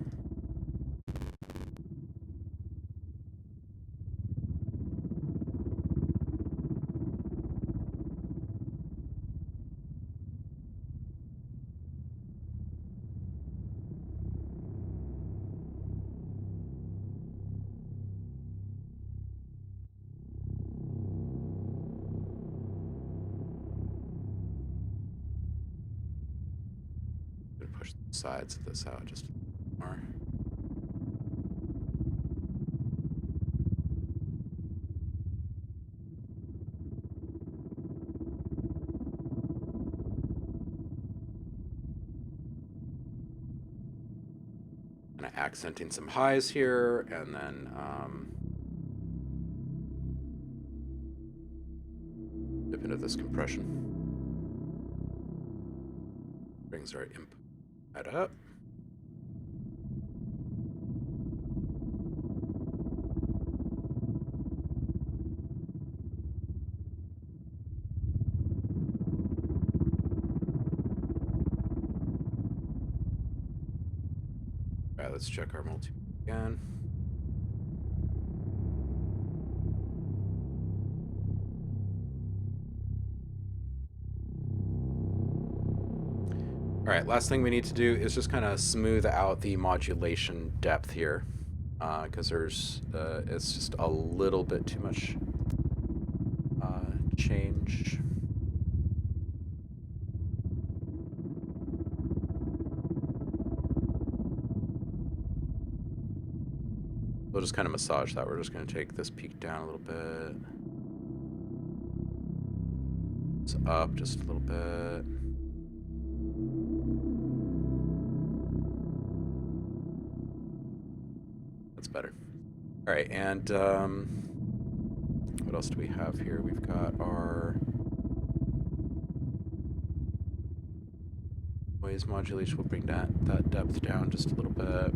Speaker 1: Push the sides of this out just a little more. Kind of accenting some highs here, and then dip into this compression. Brings our input up. All right, let's check our multi again. All right, last thing we need to do is just kind of smooth out the modulation depth here, because it's just a little bit too much change. We'll just kind of massage that. We're just going to take this peak down a little bit. It's up just a little bit. That's better. All right, and what else do we have here? We've got our noise modulation. We'll bring that depth down just a little bit.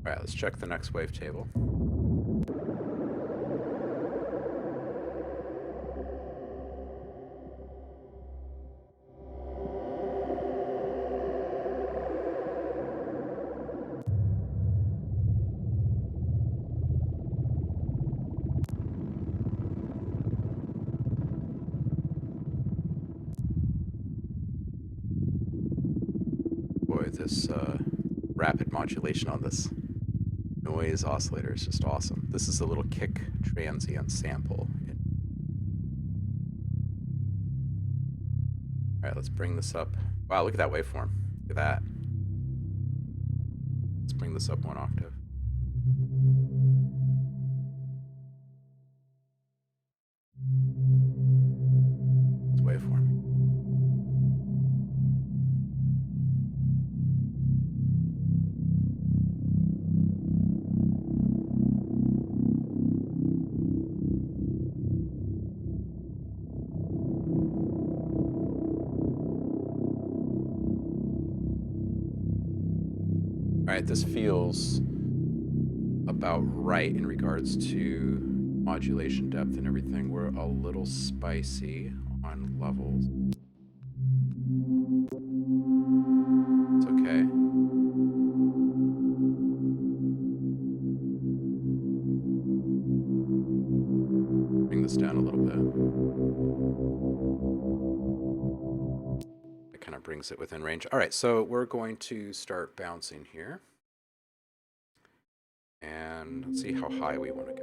Speaker 1: All right, let's check the next wavetable. Boy, this rapid modulation on this noise oscillator is just awesome. This is a little kick transient sample. All right, let's bring this up. Wow, look at that waveform. Look at that. bring this up one octave. It's waveform. All right, this feels about right in regards to modulation depth and everything. We're a little spicy on levels. It's okay. Bring this down a little bit. It kind of brings it within range. All right, so we're going to start bouncing here. And let's see how high we want to go.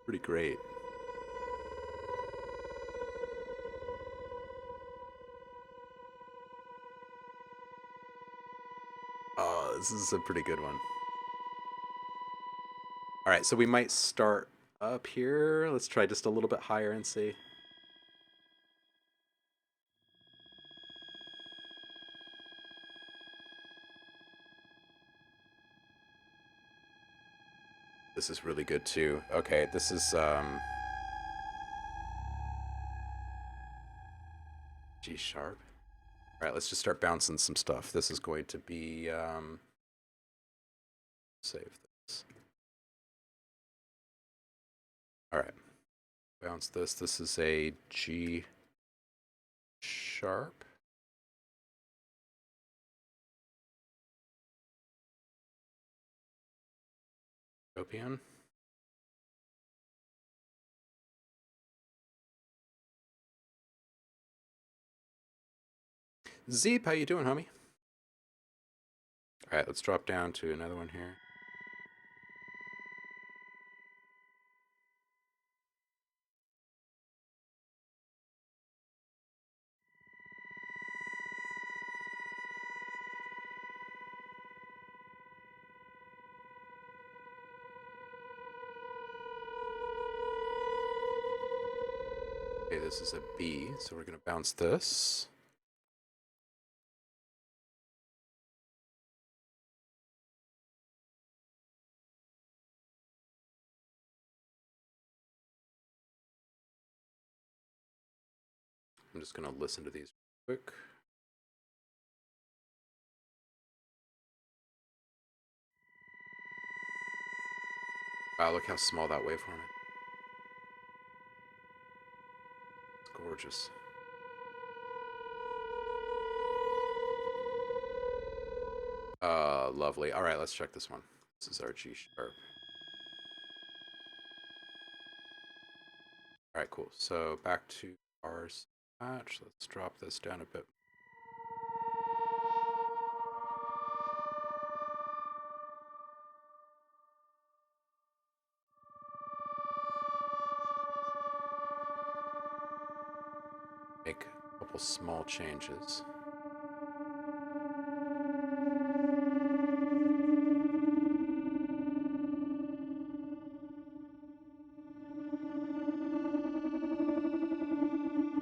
Speaker 1: Pretty great. Oh, this is a pretty good one. All right, so we might start up here. Let's try just a little bit higher and see. This is really good too. Okay, this is G sharp. All right, let's just start bouncing some stuff. This is going to be save this. All right, bounce this. This is a G sharp. Opian. Zeep, how you doing, homie? All right, let's drop down to another one here. Okay, this is a B, so we're going to bounce this. I'm just going to listen to these quick. Wow, look how small that waveform is. It's gorgeous. Lovely. All right, let's check this one. This is our G sharp. All right, cool. So back to our patch. Let's drop this down a bit. Make a couple small changes.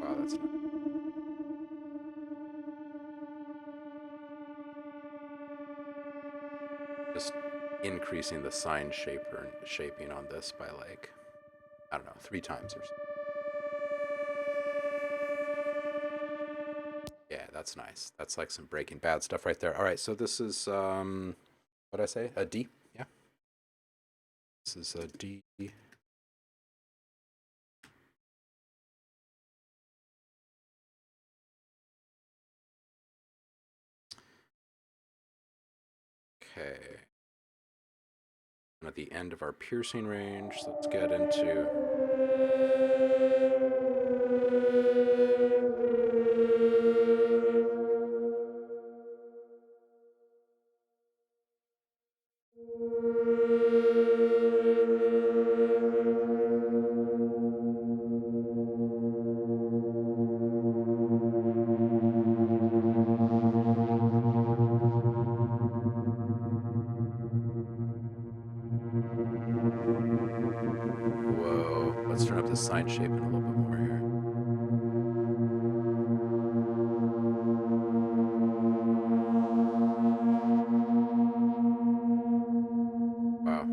Speaker 1: Wow, that's nice. Just increasing the sign shaping on this by like, I don't know, 3 times or so. Yeah, that's nice. That's like some Breaking Bad stuff right there. All right, so this is what did I say? A D? Yeah. This is a D. Okay. And at the end of our piercing range, let's get into Whoa, let's turn up the sign shaping a little bit more here. Wow.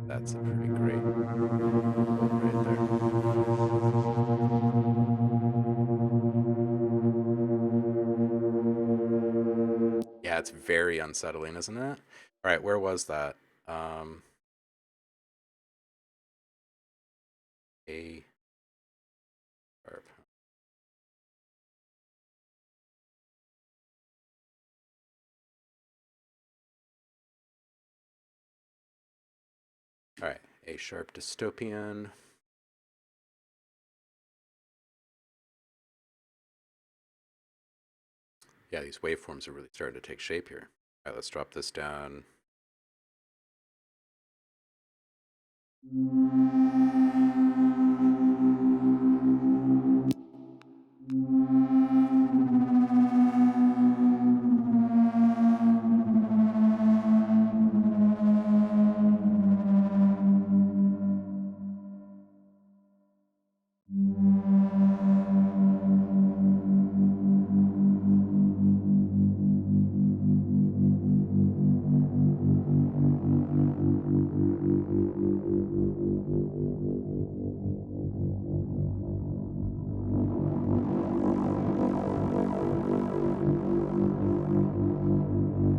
Speaker 1: That's a pretty great build right there. Yeah, it's very unsettling, isn't it? All right, where was that? A sharp. All right, A sharp dystopian. Yeah, these waveforms are really starting to take shape here. All right, let's drop this down.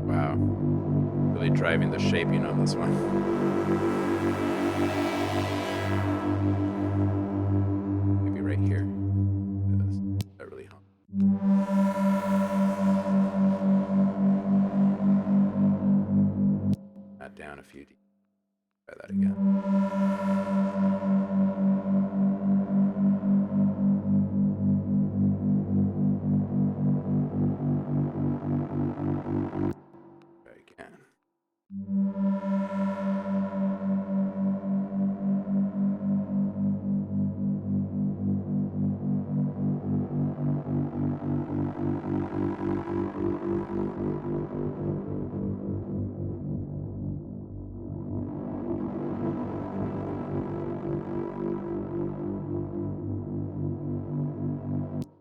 Speaker 1: Wow, really driving the shaping on this one. Maybe right here. That really helps. That down a few. Try that again. Try again.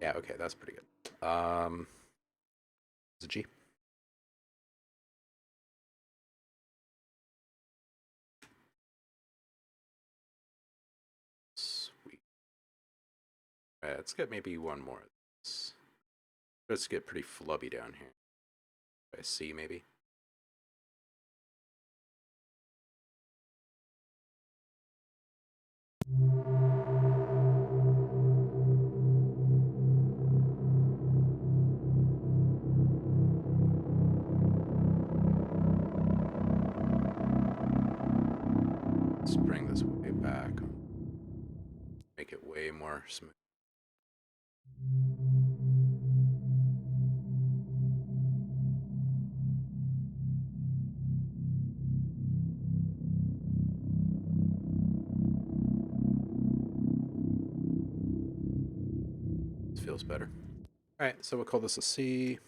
Speaker 1: Yeah, okay, that's pretty good. It's a G. Sweet. All right, let's get maybe one more. Let's get pretty flubby down here. Try a C maybe. Let's bring this way back. Make it way more smooth. This feels better. All right, so we'll call this a C.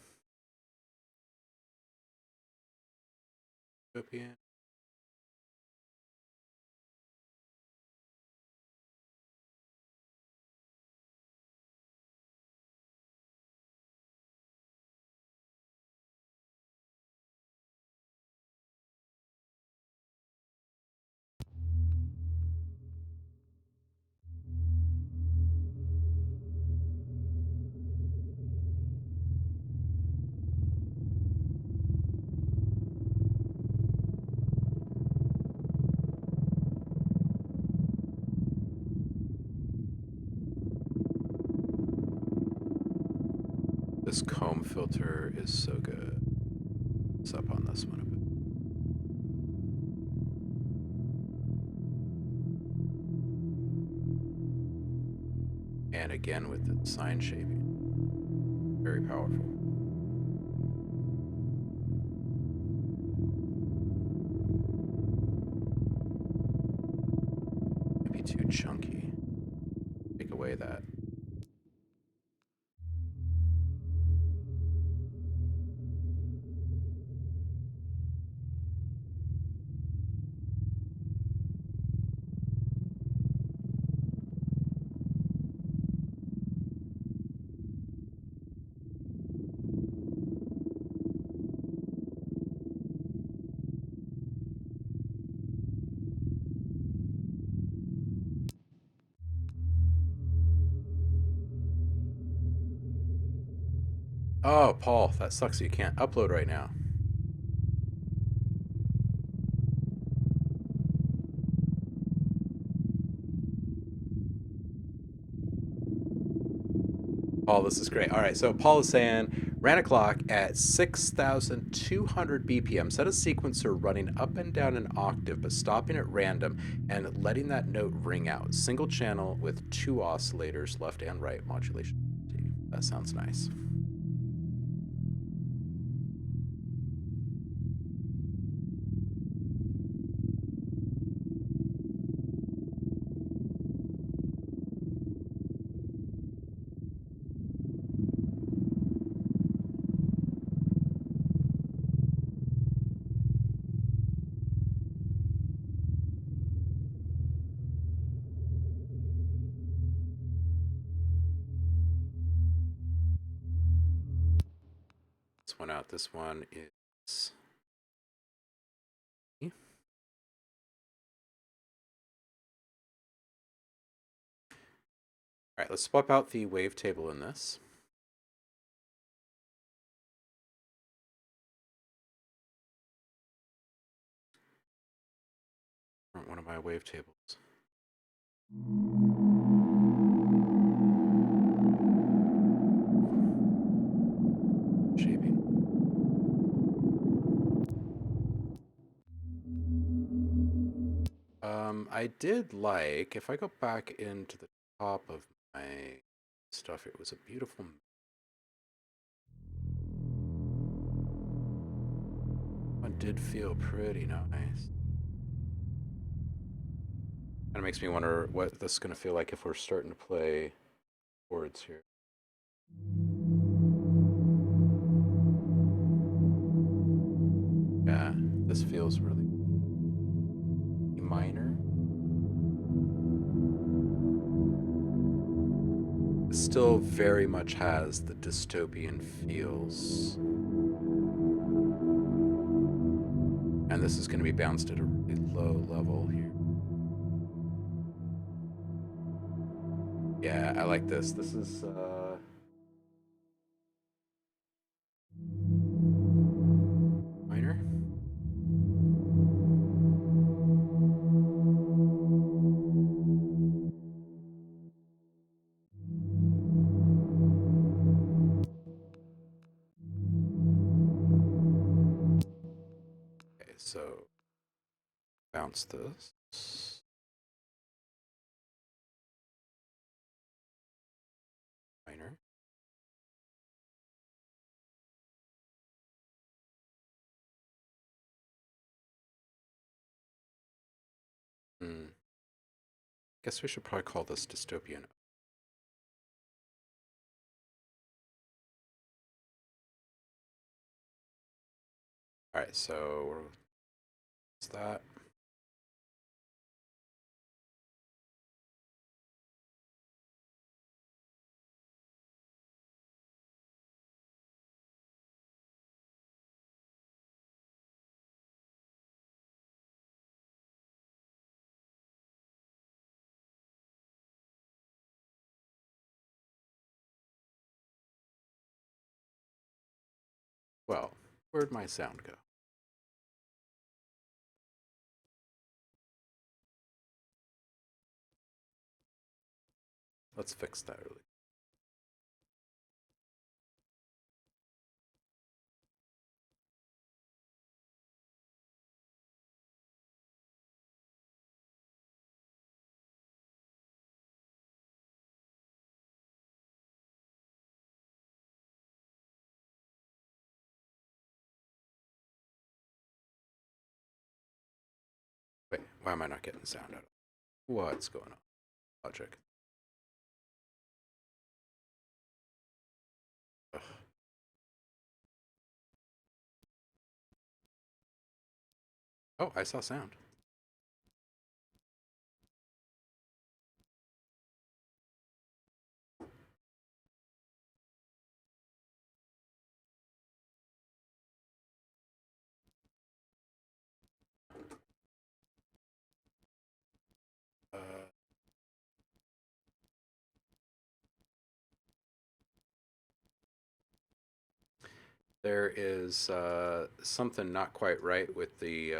Speaker 1: Dystopian. This comb filter is so good. Let's up on this one a bit. again with the sign shaping. Very powerful. Might be too chunky. Take away that. Oh, Paul, that sucks. You can't upload right now. Paul, this is great. All right, so Paul is saying ran a clock at 6,200 BPM. Set a sequencer running up and down an octave, but stopping at random and letting that note ring out. Single channel with 2 oscillators, left and right modulation. That sounds nice. This one out. This one is. All right, let's swap out the wavetable in this. One of my wavetables. Shaping. I did like, if I go back into the top of my stuff, it was a beautiful. One did feel pretty nice. Kind of makes me wonder what this is going to feel like if we're starting to play chords here. Yeah, this feels really E minor. It still very much has the dystopian feels. And this is going to be bounced at a really low level here. Yeah, I like this. This is minor. Okay, so bounce this. Minor. Guess we should probably call this dystopian. All right, so what's that? Well, where'd my sound go? Let's fix that really. Why am I not getting the sound out? What's going on? Logic. Ugh. Oh, I saw sound. Uh, there is something not quite right with the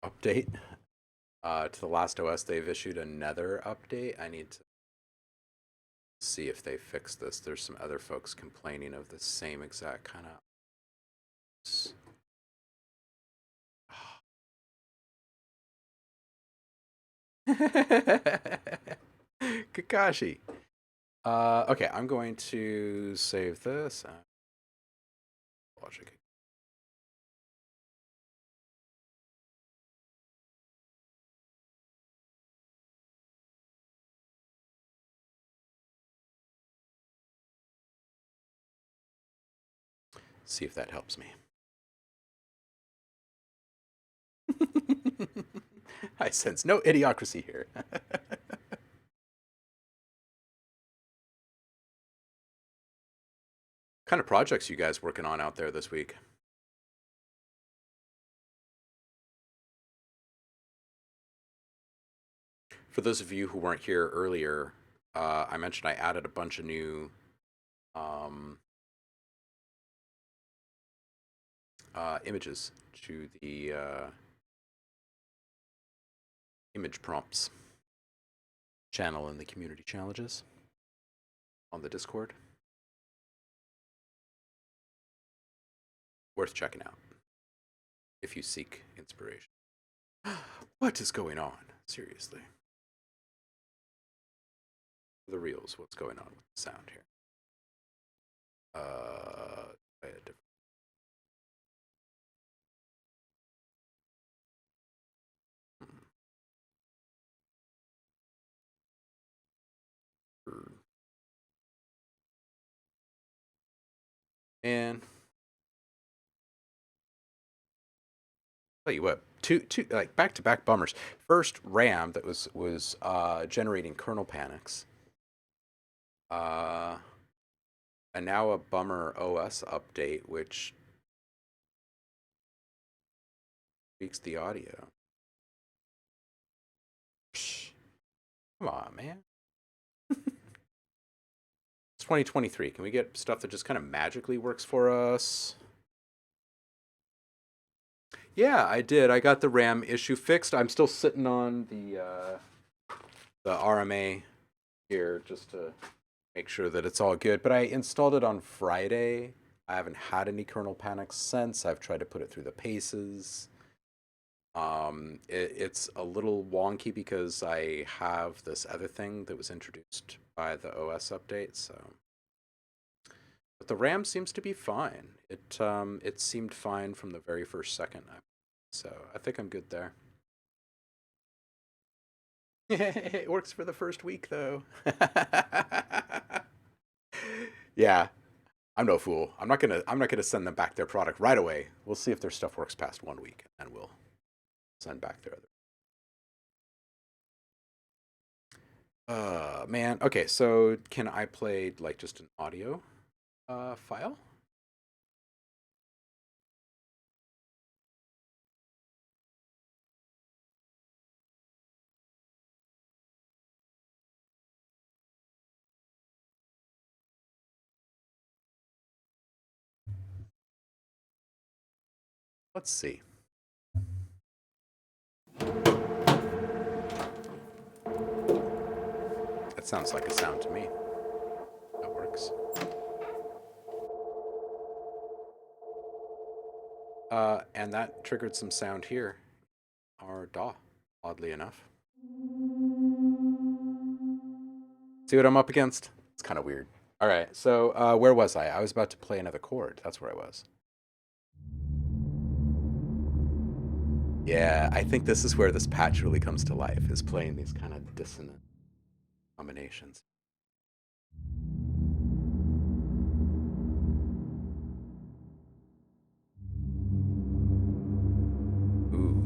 Speaker 1: update to the last OS. They've issued another update. I need to see if they fix this. There's some other folks complaining of the same exact kind of. Kakashi. Okay, I'm going to save this. Logic. See if that helps me. I sense no idiocracy here. Kind of projects you guys working on out there this week? For those of you who weren't here earlier, I mentioned I added a bunch of new images to the image prompts channel in the community challenges on the Discord. Worth checking out if you seek inspiration. What is going on? Seriously. The reals, what's going on with the sound here? I had different. And tell you what, two like back-to-back bummers. First, RAM that was generating kernel panics. And now a bummer OS update, which tweaks the audio. Psh, come on, man. It's 2023. Can we get stuff that just kind of magically works for us? Yeah, I did. I got the RAM issue fixed. I'm still sitting on the RMA here just to make sure that it's all good. But I installed it on Friday. I haven't had any kernel panics since. I've tried to put it through the paces. It's a little wonky because I have this other thing that was introduced by the OS update. So, but the RAM seems to be fine. It seemed fine from the very first second. So I think I'm good there. It works for the first week though. Yeah, I'm no fool. I'm not gonna send them back their product right away. We'll see if their stuff works past 1 week, and we'll send back their other. Man. Okay, so can I play like just an audio file? Let's see. That sounds like a sound to me. That works. And that triggered some sound here. Our DAW, oddly enough. See what I'm up against? It's kind of weird. All right, so where was I? I was about to play another chord. That's where I was. Yeah, I think this is where this patch really comes to life, is playing these kind of dissonant combinations. Ooh.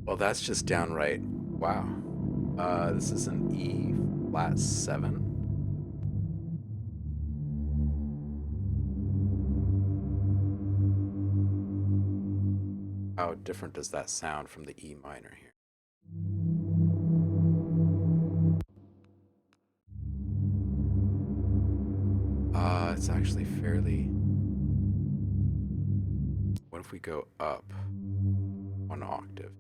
Speaker 1: Well, that's just downright wow. This is an E flat 7. How different does that sound from the E minor here? It's actually fairly. What if we go up 1 octave?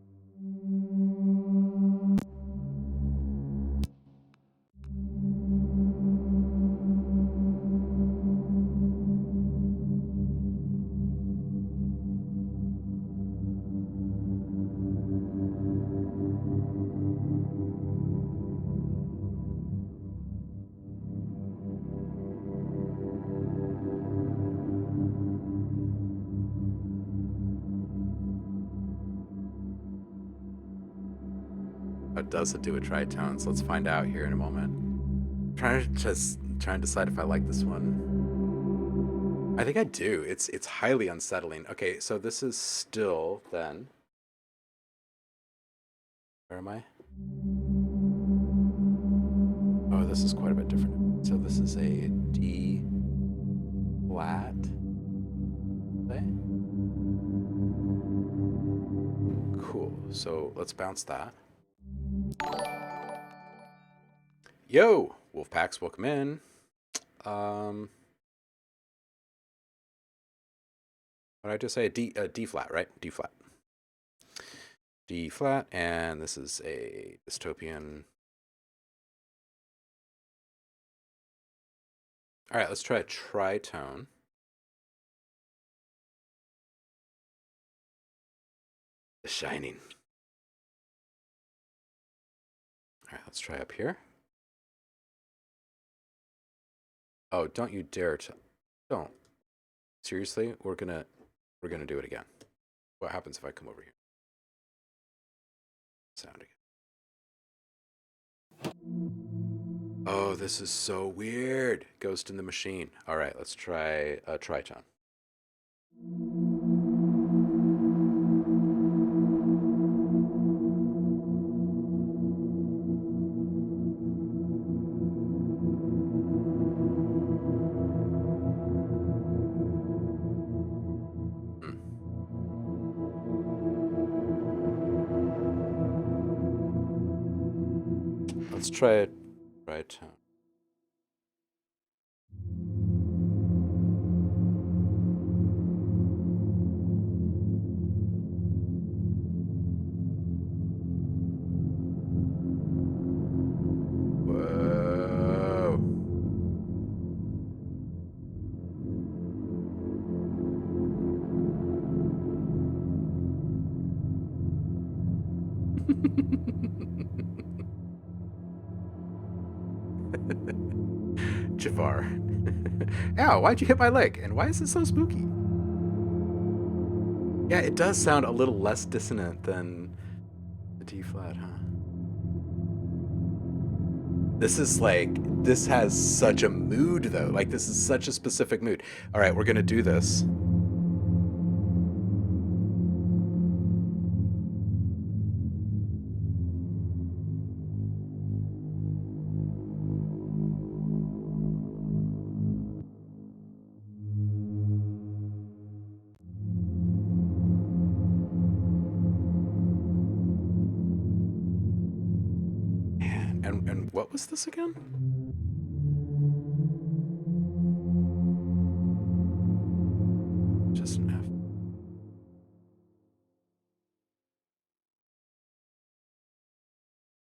Speaker 1: Does it do a tritone? So let's find out here in a moment. Trying to decide if I like this one. I think I do. It's highly unsettling. Okay, so this is still then. Where am I? Oh, this is quite a bit different. So this is a D flat. Okay. Cool. So let's bounce that. Yo, Wolfpacks, welcome in. What did I just say? D flat, right? D flat. D flat, and this is a dystopian. All right, let's try a tritone. The Shining. All right, let's try up here. Oh, don't you dare to. Don't. Seriously, we're gonna do it again. What happens if I come over here? Sound again. Oh, this is so weird. Ghost in the Machine. All right, let's try a tritone. Let's try a tritone. Whoa. Jafar. Ow, why'd you hit my leg? And why is it so spooky? Yeah, it does sound a little less dissonant than the D flat, huh? This is like, this has such a mood though. Like, this is such a specific mood. All right, we're gonna do this. And what was this again? Just an F.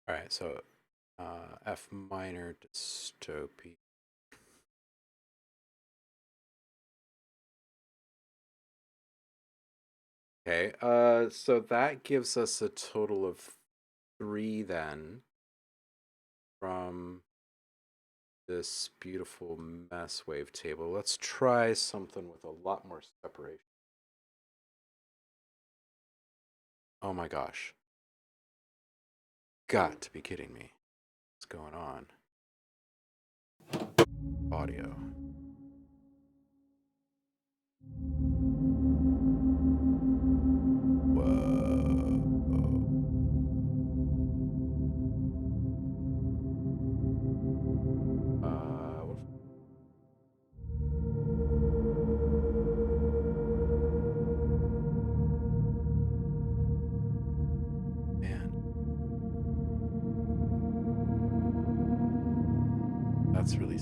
Speaker 1: All right, so F minor dystopia. Okay, so that gives us a total of 3 then from this beautiful mess wave table. Let's try something with a lot more separation. Oh my gosh. Got to be kidding me. What's going on? Audio. What man. That's really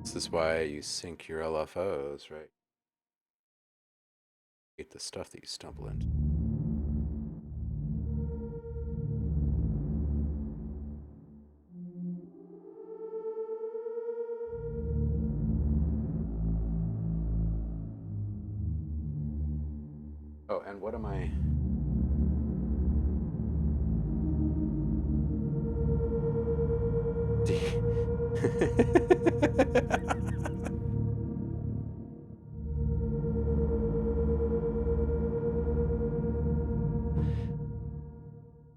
Speaker 1: This is why you sync your LFOs, right? Get the stuff that you stumble into. Oh, and what am I?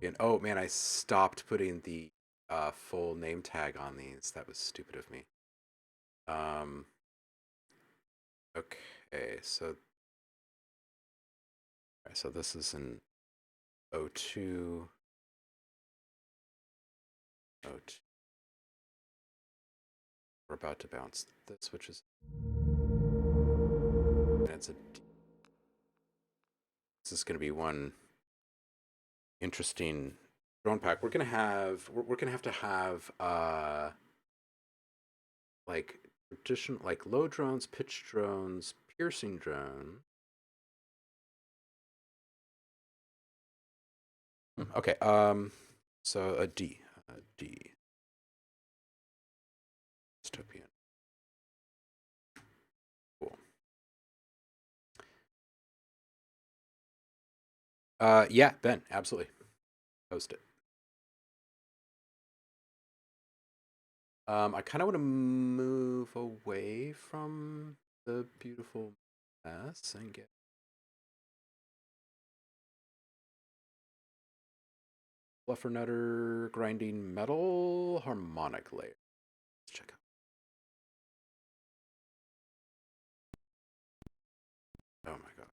Speaker 1: And oh man, I stopped putting the full name tag on these. That was stupid of me. Okay, so this is an O2. O2. We're about to bounce this, which is it's a. This is going to be one interesting drone pack. We're gonna have to have like traditional, like low drones, pitch drones, piercing drone. Okay, so a D. Dystopian. Cool. Yeah, Ben, absolutely. Post it. I kind of want to move away from the beautiful mess and get fluffernutter grinding metal harmonic layer. Let's check out. Oh my god.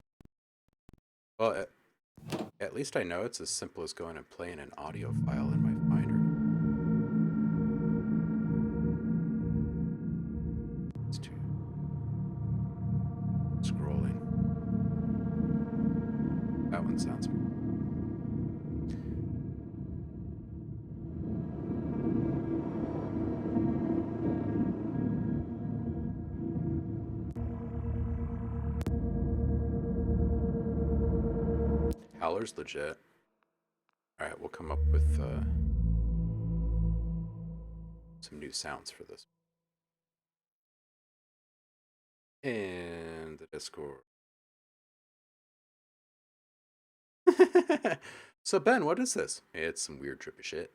Speaker 1: Well, at least I know it's as simple as going and playing an audio file in my Finder. It's too scrolling. That one sounds good. Howler's legit. All right, we'll come up with some new sounds for this. And the Discord. So Ben, what is this? It's some weird trippy shit.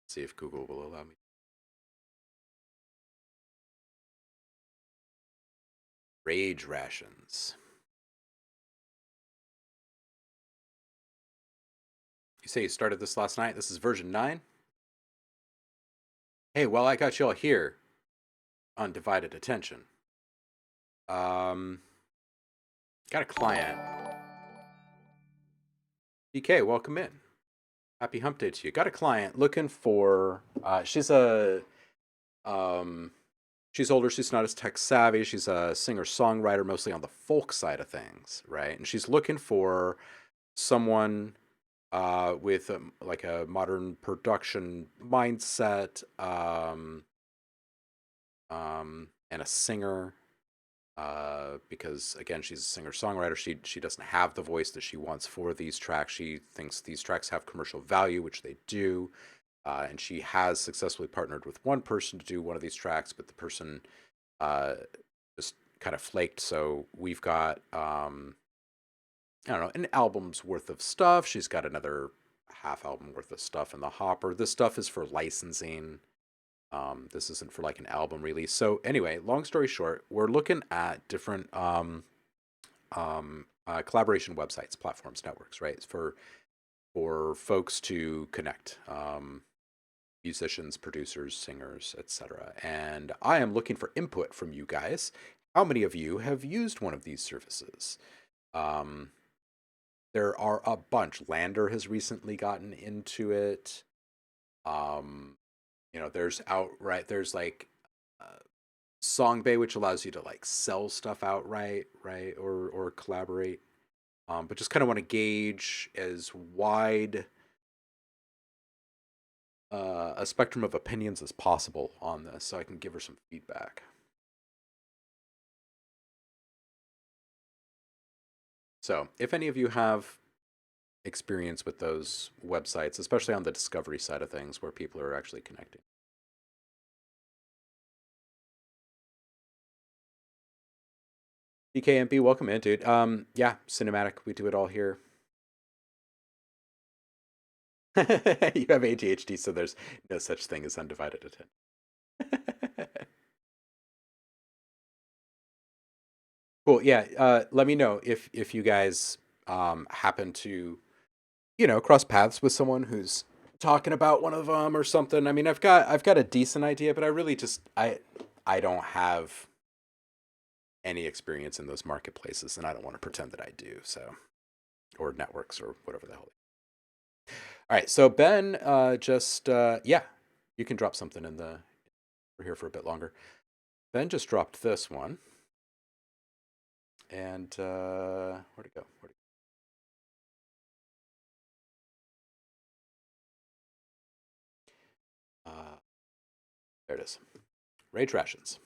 Speaker 1: See if Google will allow me. Rage rations. You say you started this last night? This is version 9? Hey, well, I got y'all here. Undivided attention. Got a client. DK, welcome in. Happy hump day to you. Got a client looking for, she's older, she's not as tech savvy. She's a singer-songwriter, mostly on the folk side of things, right? And she's looking for someone with like a modern production mindset, and a singer, because again, she's a singer-songwriter. She doesn't have the voice that she wants for these tracks. She thinks these tracks have commercial value, which they do, and she has successfully partnered with one person to do one of these tracks, but the person just kind of flaked. So we've got I don't know, an album's worth of stuff. She's got another half album worth of stuff in the hopper. This stuff is for licensing. This isn't for like an album release. So anyway, long story short, we're looking at different collaboration websites, platforms, networks, right? For folks to connect, musicians, producers, singers, etc. And I am looking for input from you guys. How many of you have used one of these services? There are a bunch. Lander has recently gotten into it. There's like Songbay, which allows you to like sell stuff outright, right? Or collaborate. But just kind of want to gauge as wide a spectrum of opinions as possible on this so I can give her some feedback. So if any of you have experience with those websites, especially on the discovery side of things where people are actually connecting. DKMP, welcome in, dude. Yeah, cinematic, we do it all here. You have ADHD, so there's no such thing as undivided attention. Cool. Yeah. Let me know if you guys happen to, cross paths with someone who's talking about one of them or something. I mean, I've got a decent idea, but I really just I don't have any experience in those marketplaces, and I don't want to pretend that I do. So, or networks or whatever the hell. All right. So Ben, you can drop something in the. We're here for a bit longer. Ben just dropped this one. And where'd it go? There it is. Rage Rations.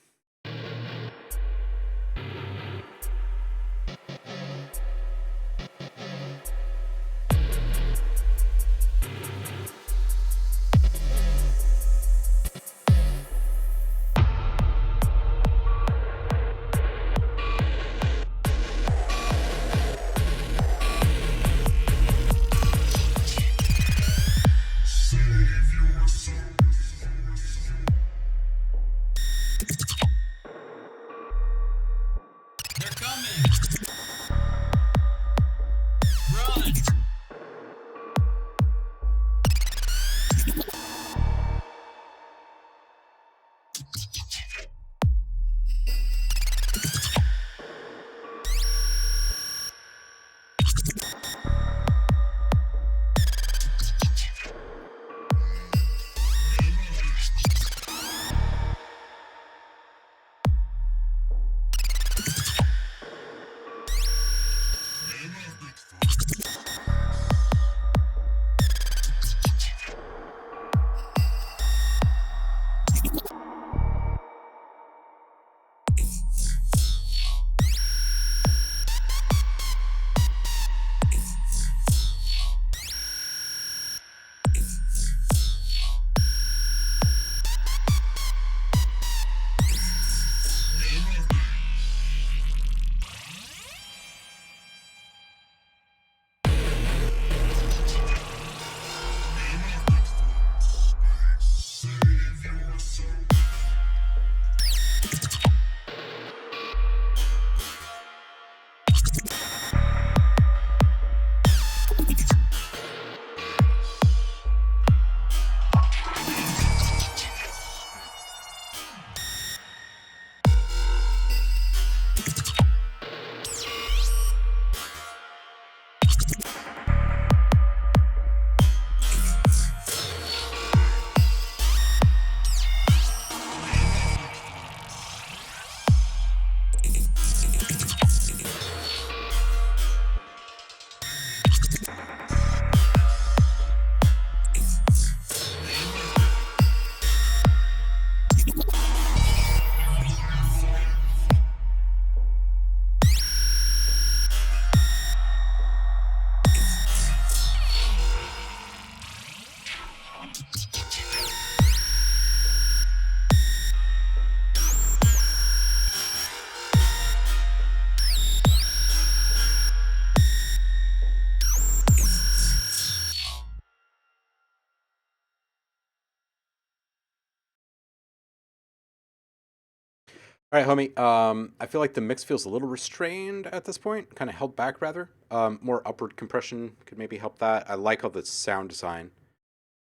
Speaker 1: All right, homie. I feel like the mix feels a little restrained at this point, kind of held back rather. More upward compression could maybe help that. I like all the sound design.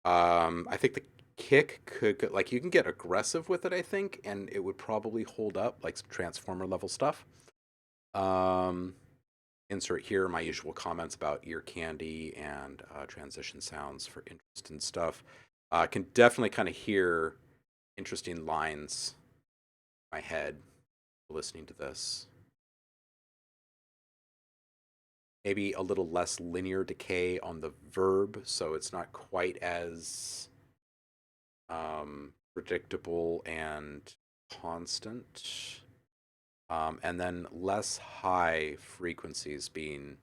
Speaker 1: I think the kick like you can get aggressive with it, I think, and it would probably hold up like some transformer level stuff. Um, Insert here my usual comments about ear candy and transition sounds for interest and stuff. Can definitely kind of hear interesting lines in my head listening to this. Maybe a little less linear decay on the verb, so it's not quite as predictable and constant. And then less high frequencies being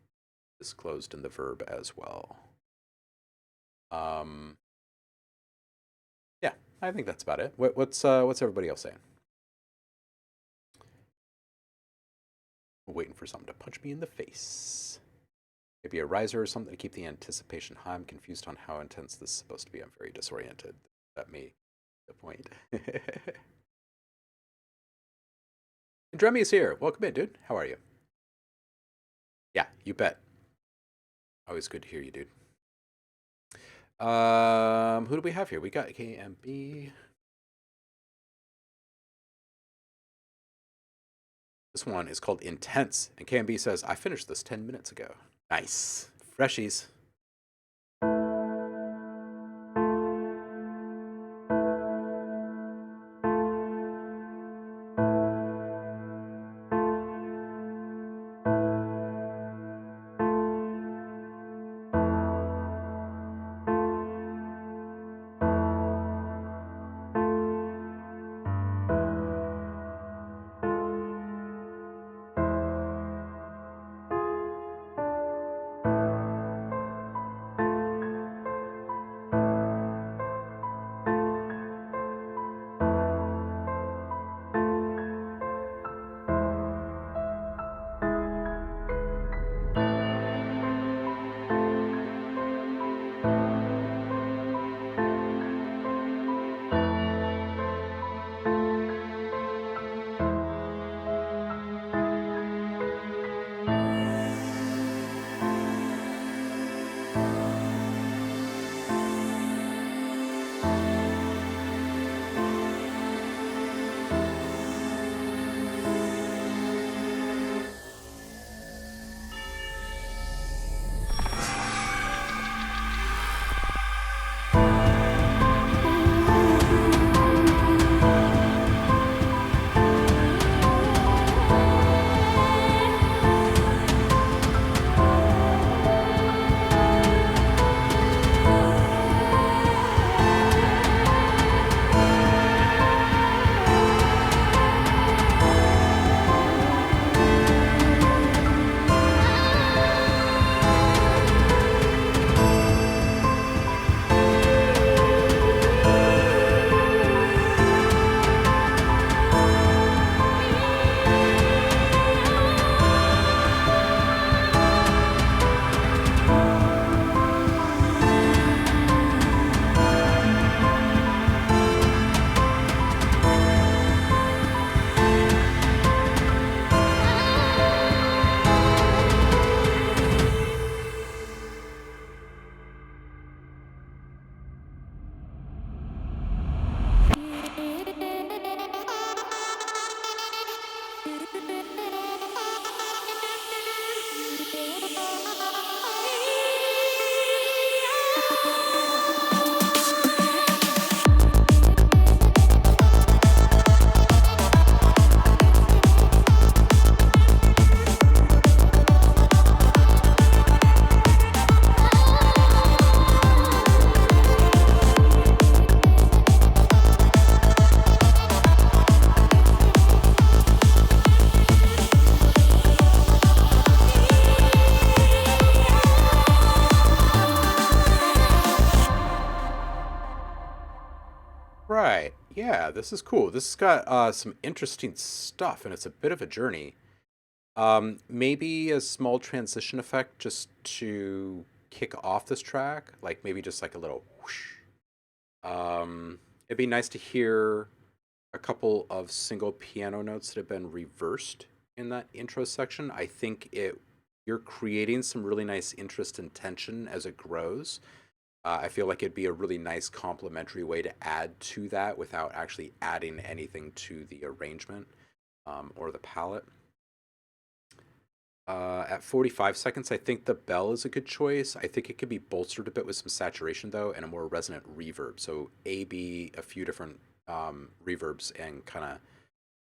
Speaker 1: disclosed in the verb as well. Yeah, I think that's about it. What's everybody else saying? Waiting for something to punch me in the face. Maybe a riser or something to keep the anticipation high. I'm confused on how intense this is supposed to be. I'm very disoriented. That may be the point. Dremy is here. Welcome in, dude. How are you? Yeah, you bet. Always good to hear you, dude. Who do we have here? We got KMB. This one is called Intense, and KMB says, I finished this 10 minutes ago. Nice. Freshies. Right. Yeah, this is cool. This has got some interesting stuff, and it's a bit of a journey. Maybe a small transition effect just to kick off this track, like maybe just like a little whoosh. It'd be nice to hear a couple of single piano notes that have been reversed in that intro section. I think you're creating some really nice interest and tension as it grows. I feel like it'd be a really nice complementary way to add to that without actually adding anything to the arrangement or the palette. At 45 seconds, I think the bell is a good choice. I think it could be bolstered a bit with some saturation, though, and a more resonant reverb. So A, B, a few different reverbs, and kind of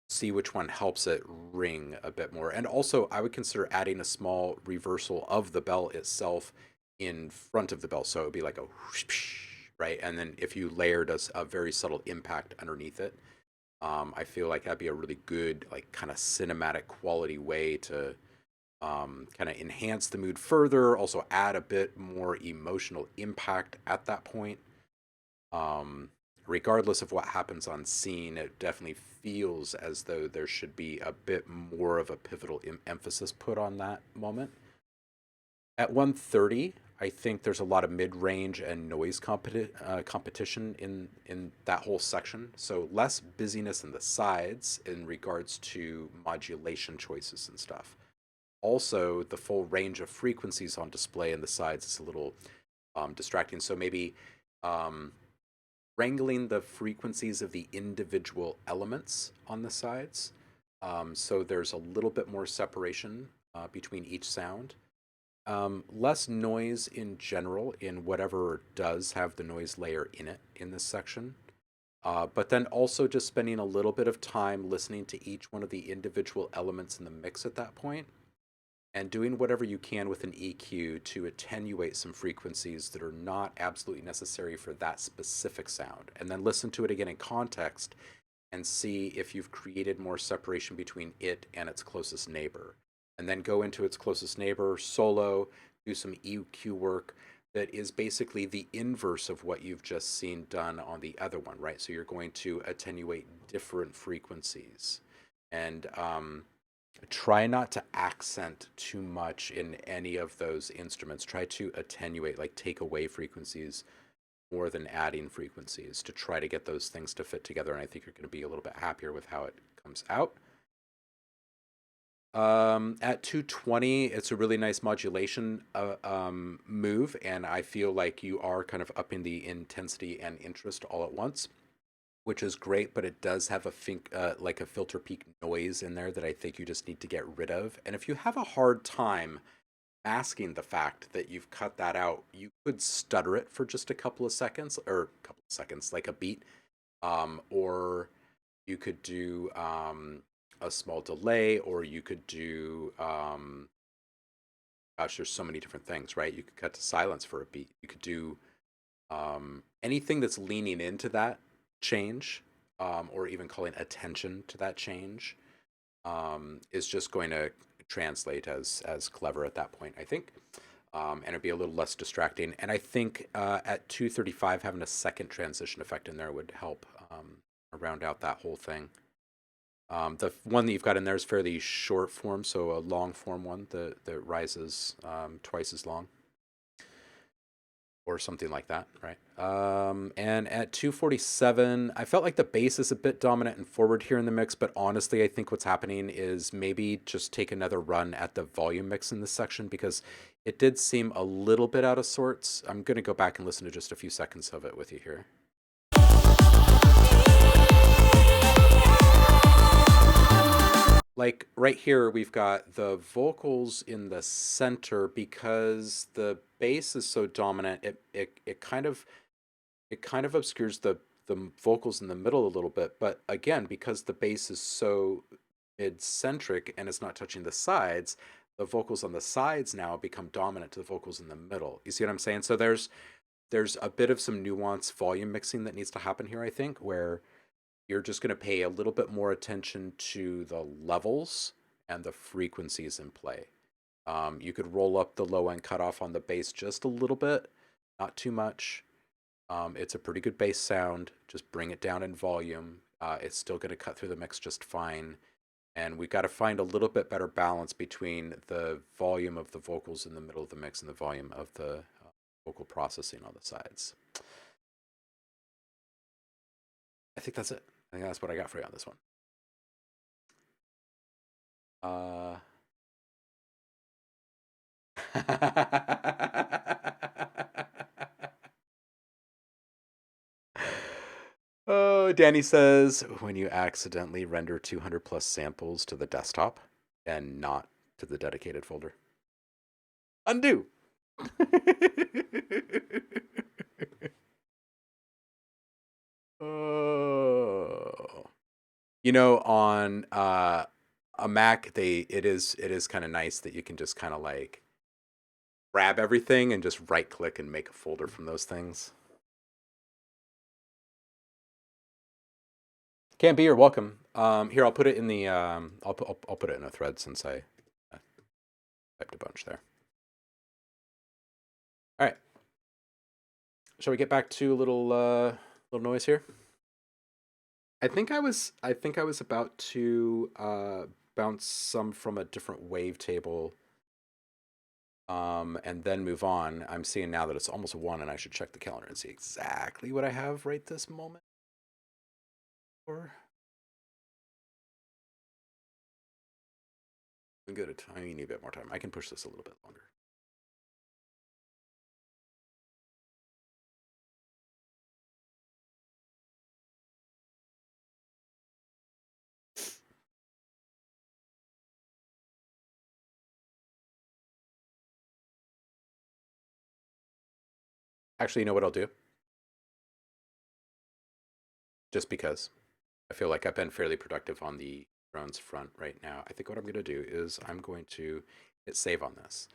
Speaker 1: see which one helps it ring a bit more. And also, I would consider adding a small reversal of the bell itself in front of the bell. So it would be like a whoosh, right? And then if you layered a very subtle impact underneath it, I feel like that'd be a really good, like, kind of cinematic quality way to kind of enhance the mood further, also add a bit more emotional impact at that point. Regardless of what happens on scene, it definitely feels as though there should be a bit more of a pivotal emphasis put on that moment. At 130, I think there's a lot of mid-range and noise competition in that whole section. So less busyness in the sides in regards to modulation choices and stuff. Also, the full range of frequencies on display in the sides is a little distracting. So maybe wrangling the frequencies of the individual elements on the sides. So there's a little bit more separation between each sound. Less noise in general in whatever does have the noise layer in it in this section. But then also just spending a little bit of time listening to each one of the individual elements in the mix at that point, and doing whatever you can with an EQ to attenuate some frequencies that are not absolutely necessary for that specific sound. And then listen to it again in context and see if you've created more separation between it and its closest neighbor. And then go into its closest neighbor solo, do some EQ work that is basically the inverse of what you've just seen done on the other one, right? So you're going to attenuate different frequencies. And try not to accent too much in any of those instruments. Try to attenuate, like take away frequencies more than adding frequencies to try to get those things to fit together. And I think you're going to be a little bit happier with how it comes out. At 220, it's a really nice modulation move, and I feel like you are kind of upping the intensity and interest all at once, which is great, but it does have like a filter peak noise in there that I think you just need to get rid of. And if you have a hard time masking the fact that you've cut that out, you could stutter it for just a couple of seconds, like a beat, or you could do a small delay, or you could do gosh, there's so many different things, right? You could cut to silence for a beat. You could do anything that's leaning into that change, or even calling attention to that change, is just going to translate as clever at that point, I think. And it'd be a little less distracting. And I think at 235, having a second transition effect in there would help round out that whole thing. The one that you've got in there is fairly short form, so a long form one that rises twice as long, or something like that, right? And at 247, I felt like the bass is a bit dominant and forward here in the mix, but honestly, I think what's happening is maybe just take another run at the volume mix in this section, because it did seem a little bit out of sorts. I'm going to go back and listen to just a few seconds of it with you here. Like right here, we've got the vocals in the center because the bass is so dominant. It kind of obscures the vocals in the middle a little bit. But again, because the bass is so mid-centric and it's not touching the sides, the vocals on the sides now become dominant to the vocals in the middle. You see what I'm saying? So there's a bit of some nuanced volume mixing that needs to happen here, I think, where you're just going to pay a little bit more attention to the levels and the frequencies in play. You could roll up the low end cutoff on the bass just a little bit, not too much. It's a pretty good bass sound. Just bring it down in volume. It's still going to cut through the mix just fine. And we've got to find a little bit better balance between the volume of the vocals in the middle of the mix and the volume of the vocal processing on the sides. I think that's it. I think that's what I got for you on this one. Oh, Danny says when you accidentally render 200 plus samples to the desktop and not to the dedicated folder. Undo. Oh. You know, on a Mac, it is kind of nice that you can just kind of like grab everything and just right click and make a folder from those things. Can't be, you're welcome. Here, I'll put it in the I'll put it in a thread since I typed a bunch there. All right. Shall we get back to a little noise here? I think I was about to bounce some from a different wavetable and then move on. I'm seeing now that it's almost 1 and I should check the calendar and see exactly what I have right this moment. Or I'm good at tiny bit more time. I can push this a little bit longer. Actually, you know what I'll do? Just because I feel like I've been fairly productive on the drones front right now. I think what I'm going to do is I'm going to hit save on this.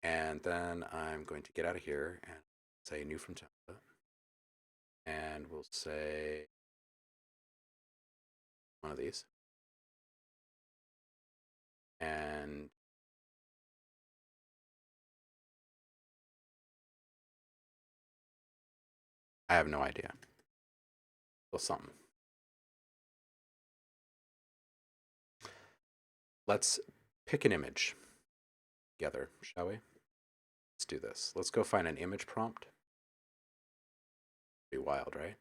Speaker 1: And then I'm going to get out of here and say new from template. And we'll say one of these. And I have no idea. Well, something. Let's pick an image together, shall we? Let's do this. Let's go find an image prompt. Be wild, right?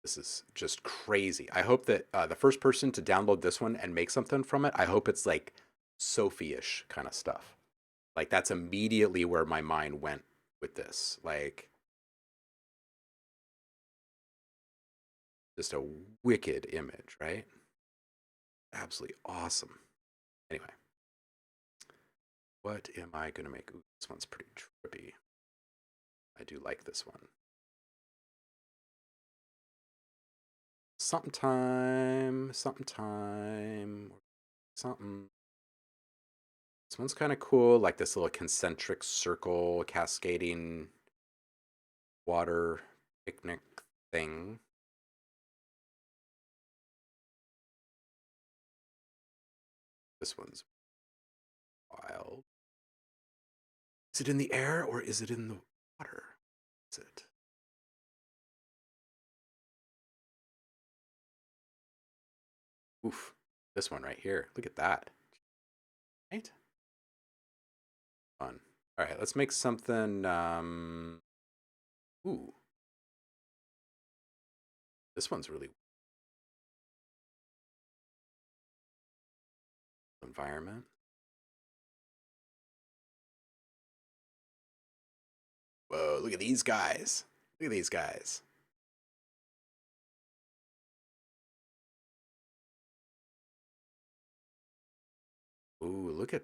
Speaker 1: This is just crazy. I hope that the first person to download this one and make something from it, I hope it's like Sophie-ish kind of stuff. Like that's immediately where my mind went with this. Like just a wicked image, right? Absolutely awesome. Anyway, what am I going to make? Ooh, this one's pretty trippy. I do like this one. Something time, something time, something. This one's kind of cool, like this little concentric circle cascading water picnic thing. This one's wild. Is it in the air or is it in the water? Is it? Oof. This one right here. Look at that. Right? Fun. All right, let's make something. Ooh. This one's really environment. Whoa, look at these guys. Look at these guys. Ooh, look at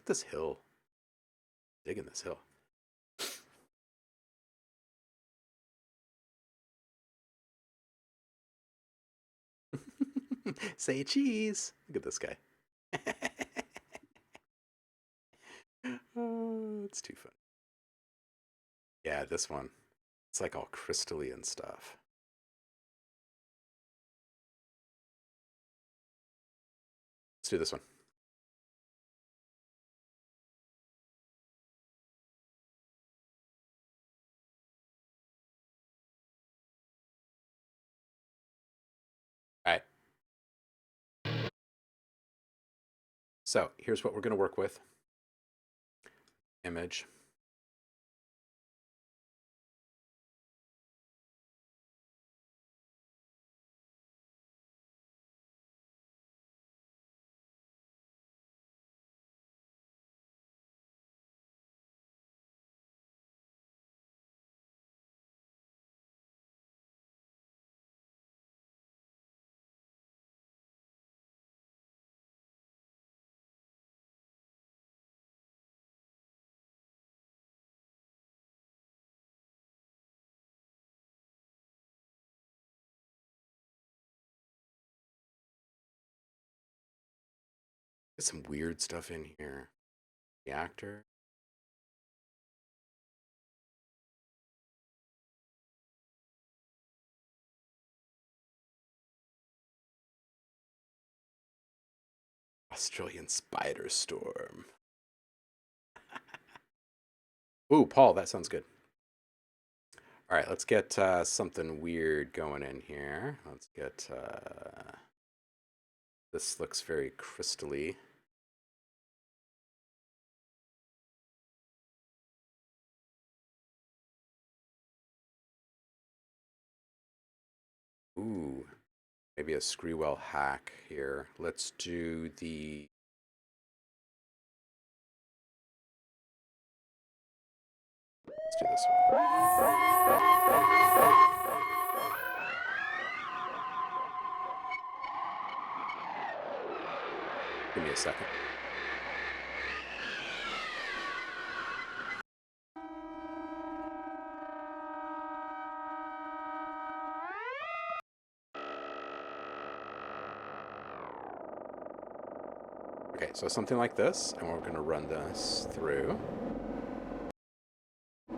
Speaker 1: this hill. Digging this hill. Say cheese. Look at this guy. Oh, it's too fun. Yeah, this one. It's like all crystally and stuff. Let's do this one. All right. So here's what we're going to work with. Image. There's some weird stuff in here. Reactor. Australian spider storm. Ooh, Paul, that sounds good. All right, let's get something weird going in here. Let's get... this looks very crystally. Ooh, maybe a Screwwell hack here. Let's do the... Let's do this one. Give me a second. Okay, so something like this, and we're going to run this through. We're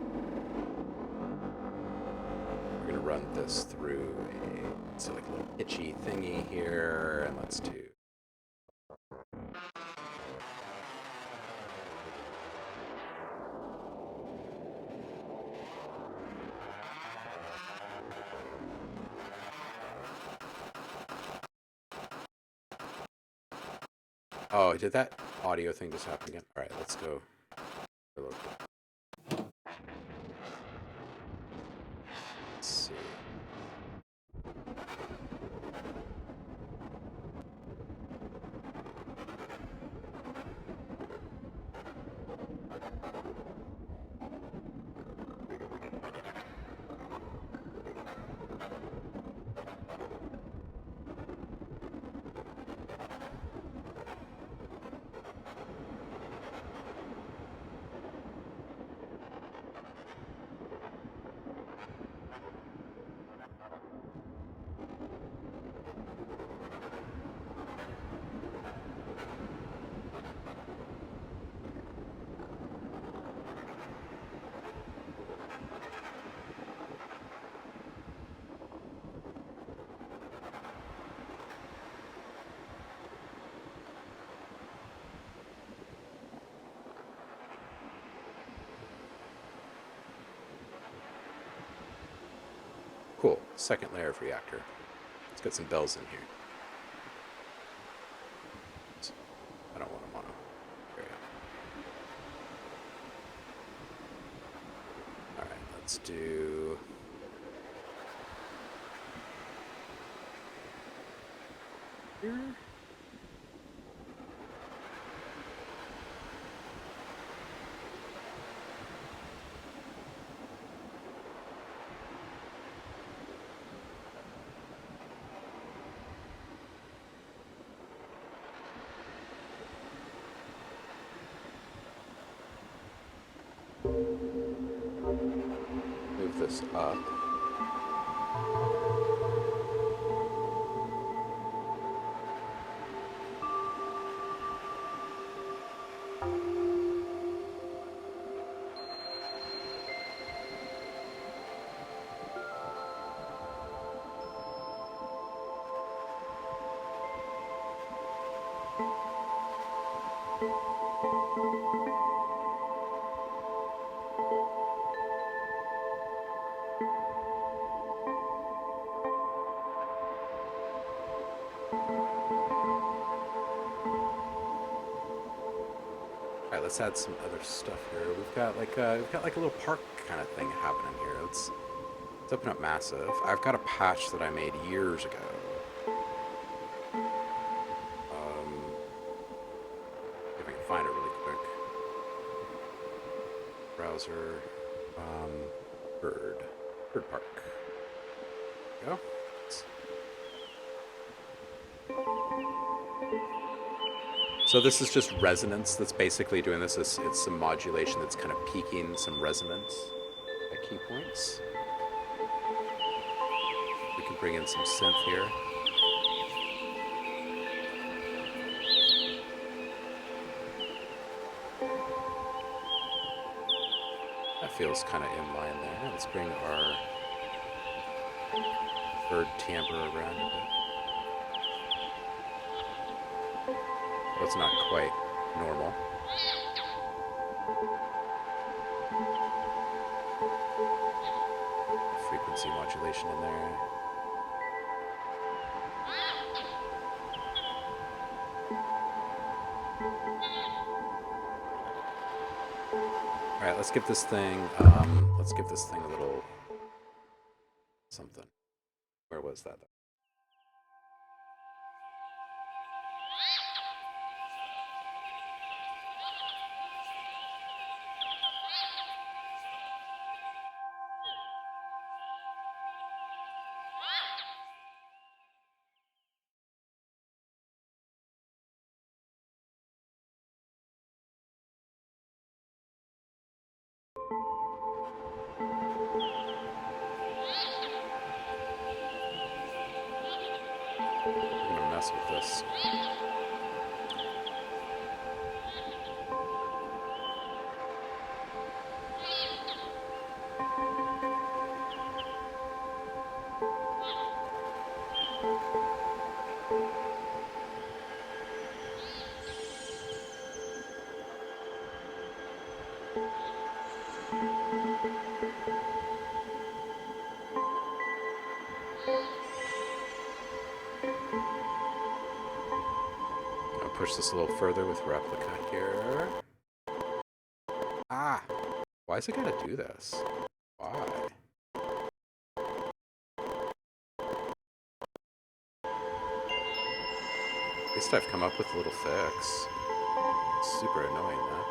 Speaker 1: going to run this through a so like a little pitchy thingy here, and let's do... Oh, did that audio thing just happen again? All right, let's go. Let's see. Cool. Second layer of reactor. Let's get some bells in here. I don't want to mono. There we go. All right, let's do... here. Move this up. All right, let's add some other stuff here. We've got like a little park kind of thing happening here. Let's open up Massive. I've got a patch that I made years ago. If I can find it really quick. Browser, bird park. There we go. So this is just resonance that's basically doing this. It's some modulation that's kind of peaking some resonance at key points. We can bring in some synth here. feels kind of in line there. Let's bring our bird timbre around a bit. Well, it's not quite normal. Frequency modulation in there. All right, let's give this thing a little something. Where was that? I'm gonna mess with this. I'll push this a little further with replica here. Ah! Why is it gotta do this? Why? At least I've come up with a little fix. It's super annoying, though.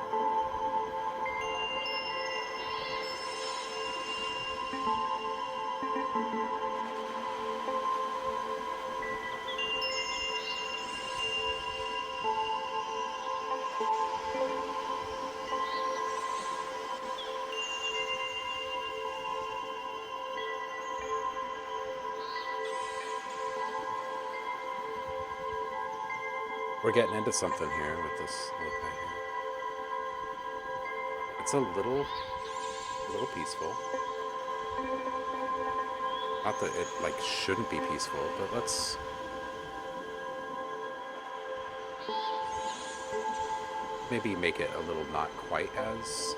Speaker 1: We're getting into something here with this little thing here. It's a little peaceful. Not that it like shouldn't be peaceful, but let's maybe make it a little not quite as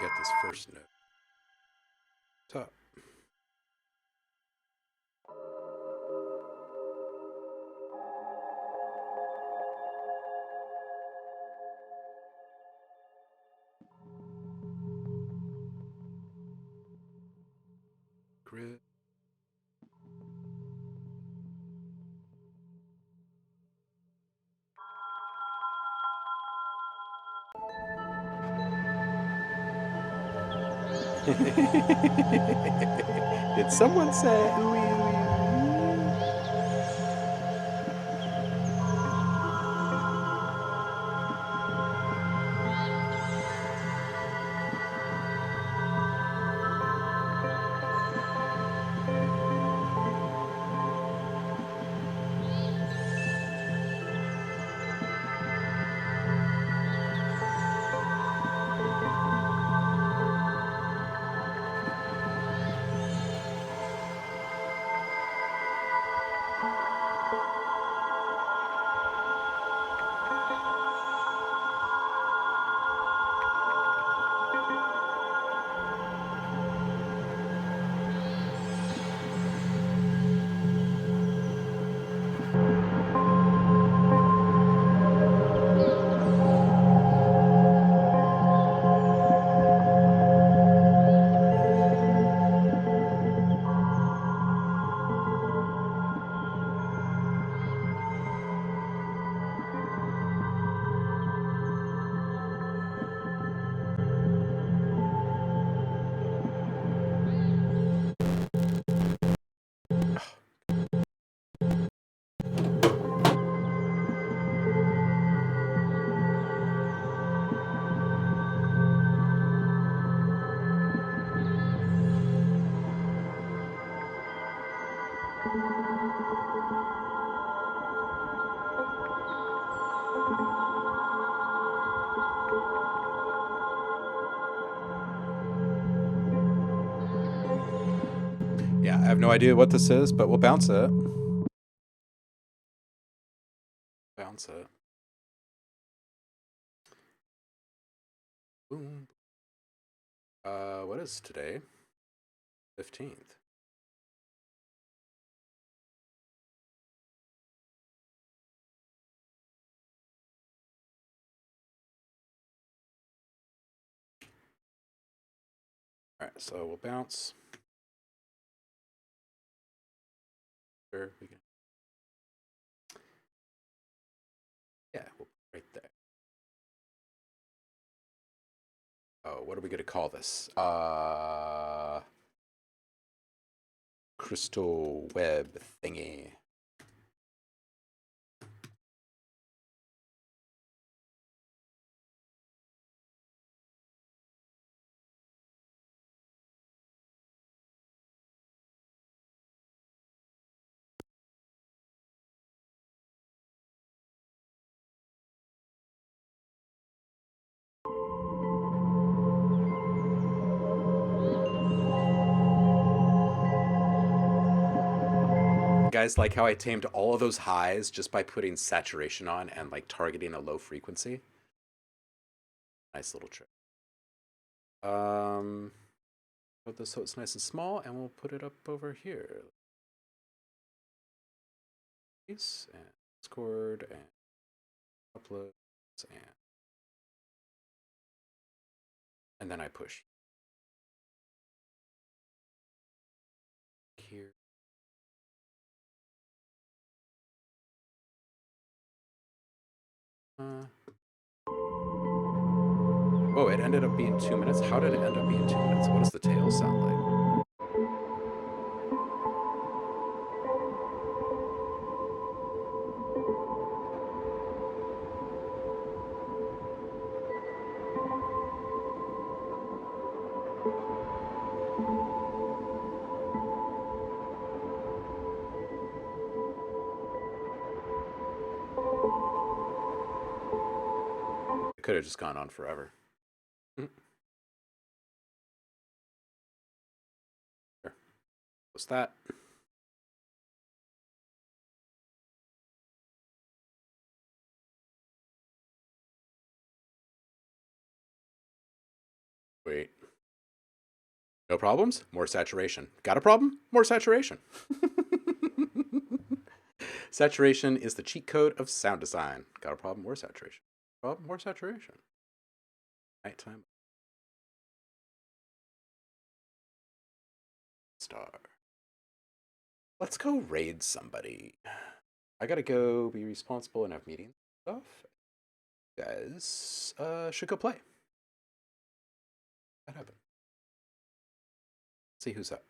Speaker 1: Get this first note. Top. Grid. Did someone say ooey ooey ooey? Yeah, I have no idea what this is, but we'll bounce it. Bounce it. Boom. What is today? 15th. All right, so we'll bounce. Sure, we can. Yeah, we'll right there. Oh, what are we gonna call this? Crystal web thingy. Guys, like how I tamed all of those highs just by putting saturation on and like targeting a low frequency. Nice little trick. Put this so it's nice and small, and we'll put it up over here. And Discord and uploads and then I push here. Oh, it ended up being 2 minutes. How did it end up being 2 minutes? What does the tail sound like? It could have just gone on forever. Sure. What's that? Wait. No problems? More saturation. Got a problem? More saturation. Saturation is the cheat code of sound design. Got a problem? More saturation. Problem? More saturation. Nighttime. Star. Let's go raid somebody. I gotta go be responsible and have meetings and stuff. You guys should go play. That happened. See who's up.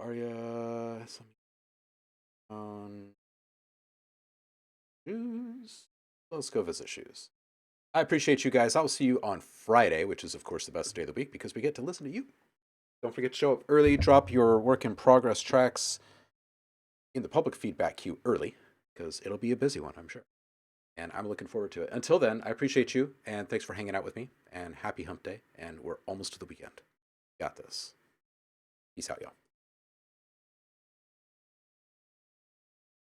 Speaker 1: Arya, some shoes. Let's go visit shoes. I appreciate you guys. I'll see you on Friday, which is of course the best day of the week because we get to listen to you. Don't forget to show up early. Drop your work in progress tracks in the public feedback queue early because it'll be a busy one, I'm sure. And I'm looking forward to it. Until then, I appreciate you and thanks for hanging out with me. And happy hump day. And we're almost to the weekend. Got this. Peace out, y'all.